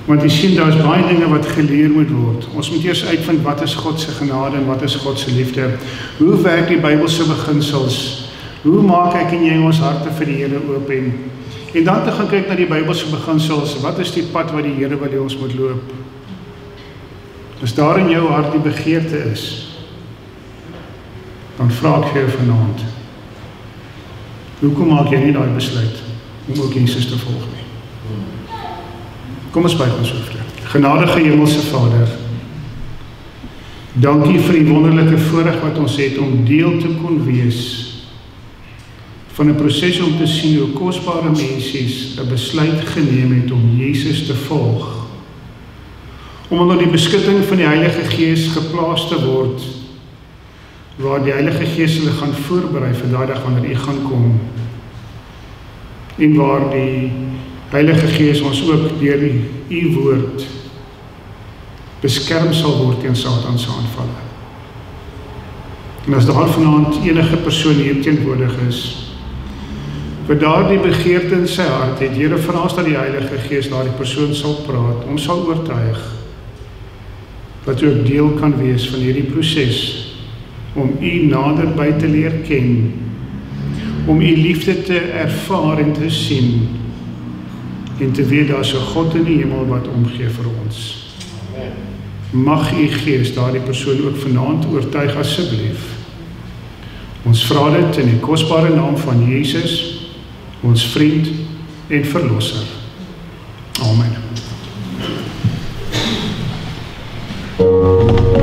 Speaker 3: Want jy sien, daar is baie dinge wat geleer moet word. Ons moet eers uitvind wat is God se genade en wat is God se liefde. Hoe werk die Bybelse beginsels? Hoe maak ek en jy ons harte vir die Here oop en dan te gaan kyk na die Bybelse beginsels, wat is die pad wat die Here wil hê ons moet loop? As daar in jou hart die begeerte is, dan vra ek vir jou vanaand, hoekom maak jy nie daai besluit om ook Jesus te volg nie? Kom ons buig ons hoofde. Genadige Hemelse Vader, dankie vir die wonderlike voorreg wat ons het om deel te kon wees van 'n proses om te sien hoe kosbare mensies 'n besluit geneem het om Jesus te volg, om onder die beskutting van die Heilige Gees geplaas te word, waar die Heilige Gees hulle gaan voorberei vir daai dag wanneer U gaan kom, en waar die Heilige Gees ons ook deur U woord beskerm sal word teen Satan se aanvalle. En as daar vanaand enige persoon hier teenwoordig is, wat daardie begeerte in sy hart het, Here, vra ons dat die Heilige Gees daardie persoon sal praat, ons sal oortuig, dat U ook deel kan wees van hierdie proses, om U naderby te leer ken, om U liefde te ervaar en te sien, en te weet daar is 'n God in die hemel wat omgee vir ons. Mag U Gees daardie persoon ook vanaand oortuig asseblief. Ons vra dit in die kosbare naam van Jesus, ons vriend en verlosser. Amen.
Speaker 5: Yes,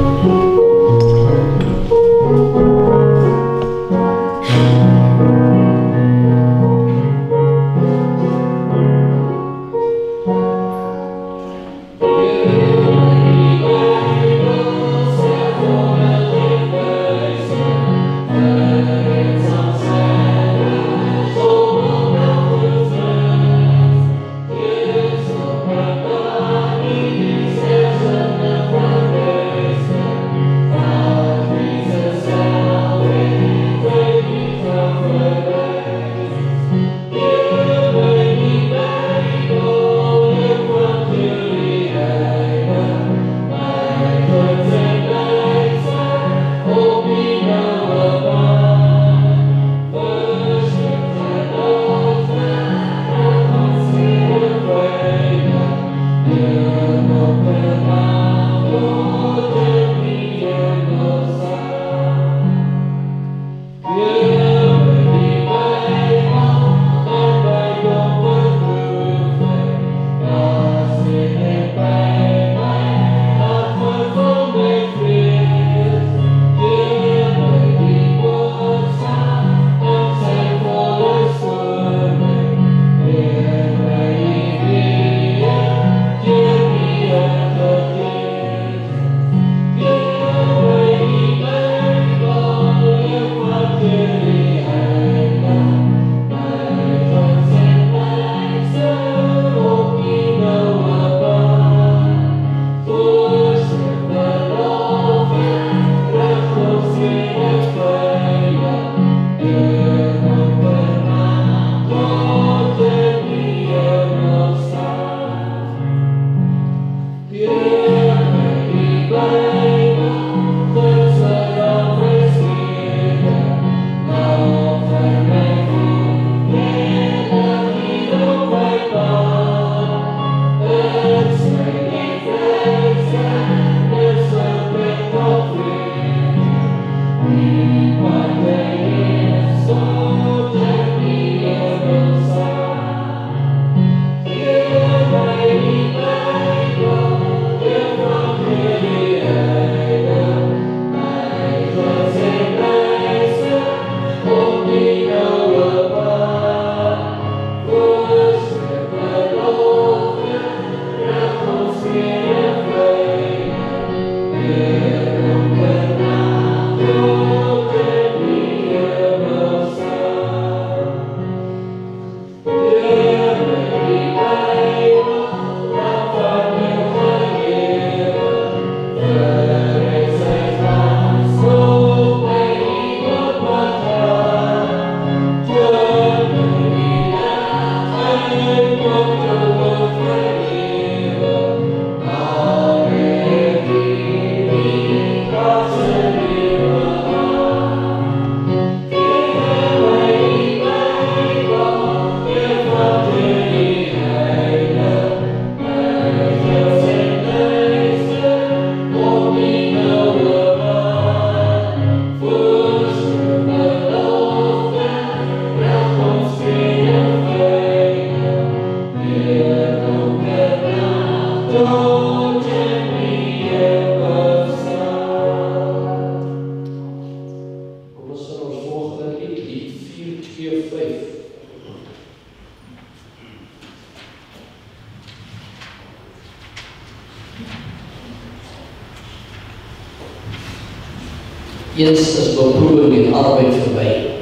Speaker 2: Eens is beproeving en arbeid verby.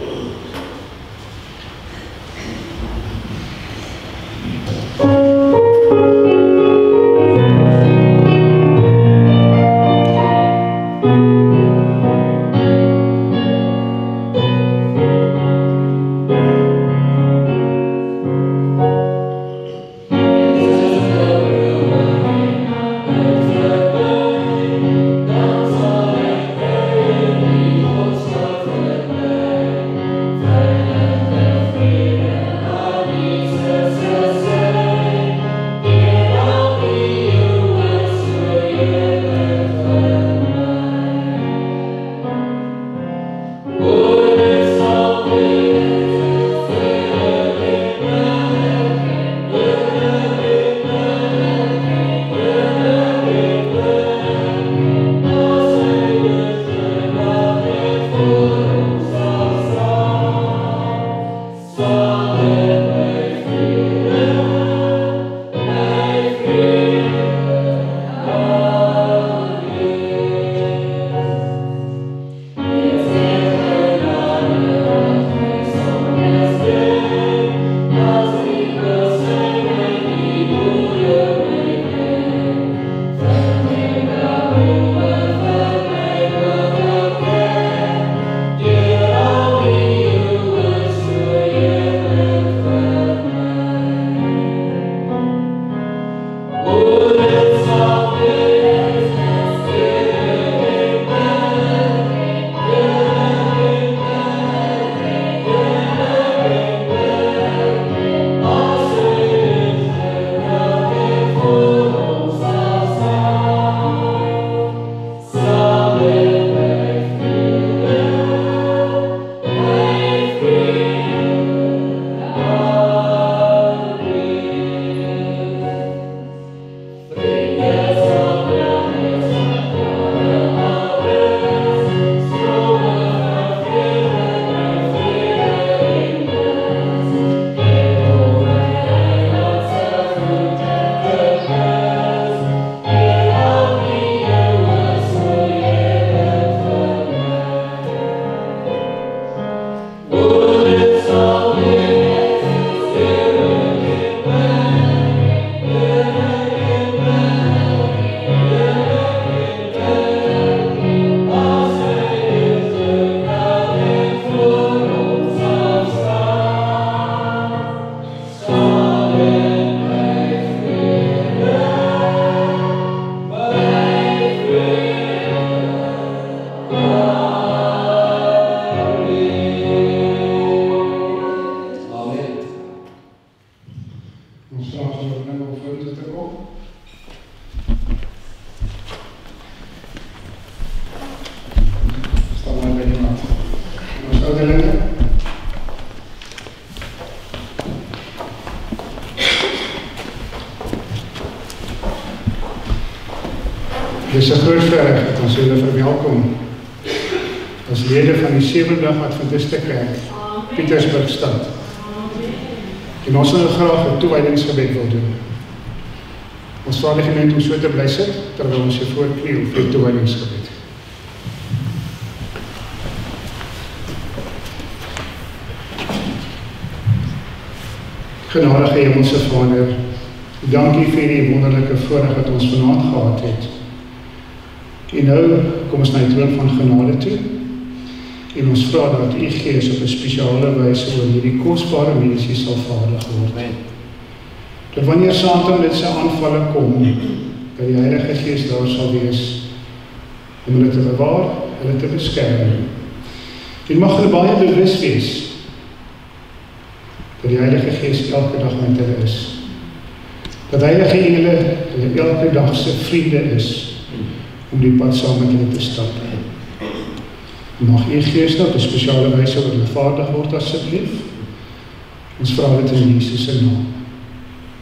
Speaker 3: Dit is 'n groot voorreg dat ons julle verwelkom as lede van die Sewendag Adventiste Kerk, Pietersburgstad. En ons wil graag 'n toewydingsgebed wil doen. Ons vra die gemeente om so te bly sit terwyl ons hier voorkniel vir die toewydingsgebed. Genadige Hemelse Vader, dankie vir die wonderlike voorreg wat ons vanaand gehad het. En nou kom ons na die troon van genade toe en ons vra dat U Gees op 'n spesiale wyse oor hierdie kosbare mensie sal vaardig word. Dat wanneer Satan met sy aanvalle kom, dat die Heilige Gees daar sal wees om hulle te bewaar, hulle te beskerm. En mag hulle baie bewus wees dat die Heilige Gees elke dag met hulle is. Dat Heilige Engele hulle elke dag se vriende is om die pad saam met hulle te stap. Mag U Gees op 'n spesiale wyse oor hulle vaardig word asseblief. Ons vra dit in Jesus se naam.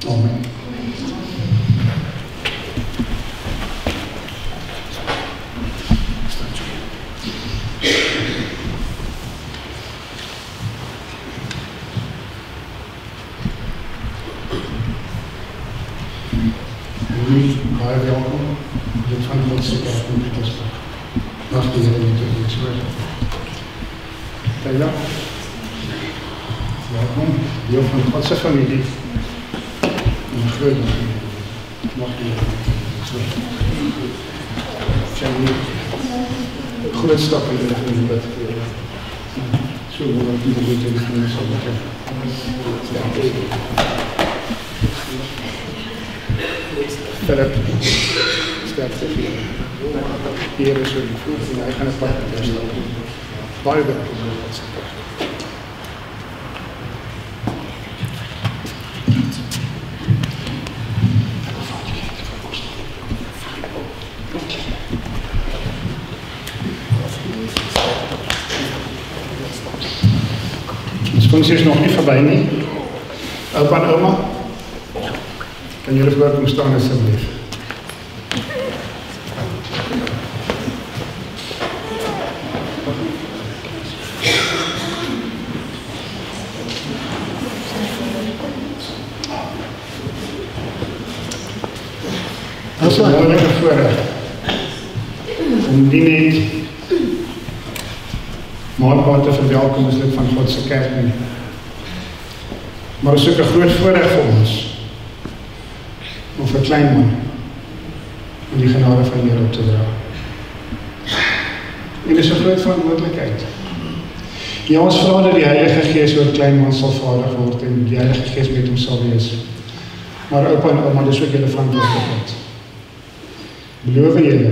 Speaker 3: Amen. baie welkom. Dit van God se kerk in Pietersburg. Mag die Here met u iets hoor. Taylor. Welkom. Deel van God se familie. En groot dankie. Mag die Here met u iets hoor. Jamie. Groot stap in die bid vir julle. So word die goed in die sal maak. Philip, sterkte vir julle. Hier is so die vroeg en hy gaan 'n pad met jou stap. Baie welkom. Ons funksie is nog nie verby nie. Oupa en ouma, kan julle voorkom staan asseblief. Dat is een wonderlijke voorrecht om die niet maatbaar te verwelkom as lid van God se kerk nie. Maar het is ook een groot voorrecht vir ons om vir klein man om die genade van die Here op te dra. En dit is 'n groot verantwoordelikheid. Ja, ons vra dat die Heilige Gees oor klein man sal vaardig word en die Heilige Gees met hom sal wees. Maar oupa en ouma, dis ook julle verantwoordelikheid. Beloof julle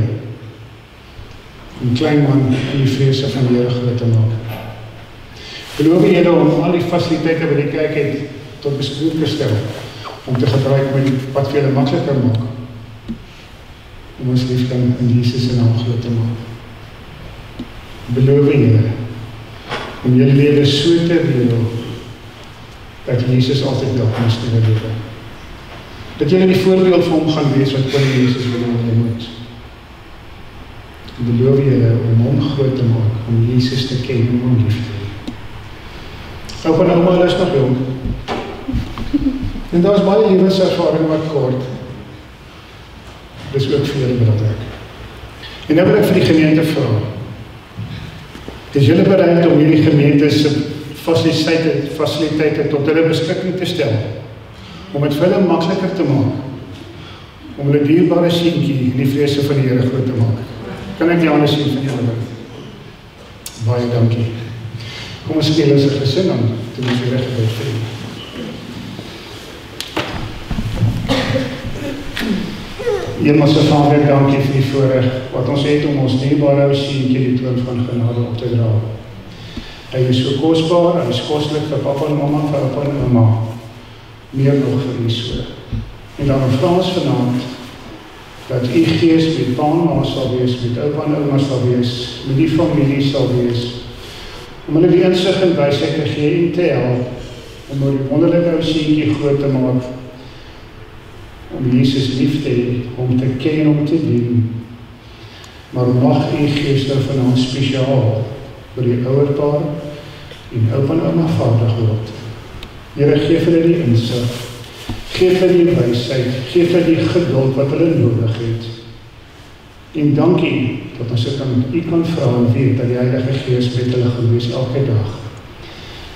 Speaker 3: om klein man in die vrese van die Here groot te maak. Beloof julle om al die fasiliteite wat die kerk het tot beskikking te stel, om te gebruik met wat vir julle makliker maak, om ons liefde in Jesus se naam groot te maak. Beloof julle om julle lewe so te reël dat Jesus altyd welkom is in julle lewe. Dat julle die voorbeeld vir hom gaan wees wat koning Jesus wil ontmoet. Beloof julle om hom groot te maak, om Jesus te ken en om lief te hê. Oupa en ouma, hulle is nog jong. En daar is baie lewenservaring wat kort. Dis ook vir julle belangrik. En nou wil ek vir die gemeente vra. Is julle bereid om hierdie gemeente se fasiliteite tot hulle beskikking te stel? Om het vir hulle makliker te maak, om hulle dierbare seentjie in die vrese van die Here groot te maak. Kan ek die hande sien van julle? Baie dankie. Kom ons speel as 'n gesin aan, toe ons weer reggebid vir julle. Eenmaal se Vader, dankie vir die voorreg wat ons het om ons dierbare ou seentjie die troon van genade op te dra. Hy is so kosbaar, hy is koslik vir papa en mamma, vir oupa en ouma. Meer nog vir u so. En dan vra ons vanaand dat u Gees met pa en ma sal wees, met oupa en ouma sal wees, met die familie sal wees, om hulle die insig en wysheid te gee en te help, om oor die wonderlike ou seentjie groot te maak, om Jesus lief te hê, om te ken en om te dien. Maar mag u Gees nou vanaand spesiaal oor die ouerpaar en oupa en ouma vaardig word. Here, geef hulle die insig, geef hulle die wysheid, geef hulle die geduld wat hulle nodig het. En dankie dat ons dit aan u kan vra en weet dat die Heilige Gees met hulle gewees elke dag.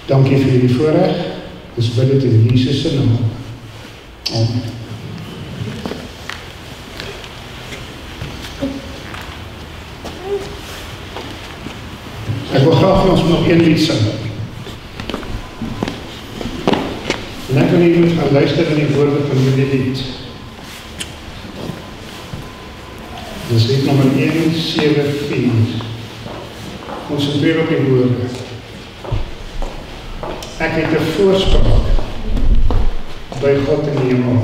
Speaker 3: Dankie vir die voorreg, ons bid dit in Jesus se naam. Amen. Ek wil graag vir ons nog een lied sing. En ek wil nie moet gaan luister in die woorde van hierdie lied. Dis lied nommer 174. Concentreer op die woorde. Ek het 'n voorspraak by God in die hemel.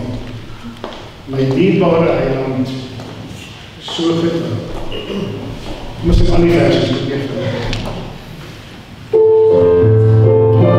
Speaker 3: My dierbare eiland, so getrou. Moes ek al die versies probeer vind.
Speaker 2: My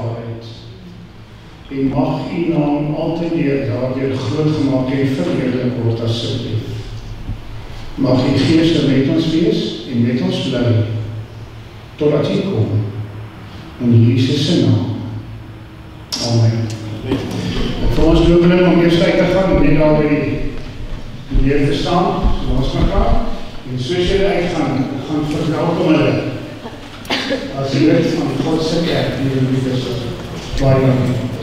Speaker 3: ervaar het. En mag u naam altyd weer daardeur groot gemaak en verheerlik word asseblief. Mag u Gees met ons wees en met ons bly, totdat u kom. In Jesus se naam. Amen. Vir ons dominee om eerst uit te gaan, net daar by die Heer te staan, soos mekaar, en soos jy uitgaan, gaan verwelkom hulle, as lid van die Godse kerk, die liefdes, baie dankie.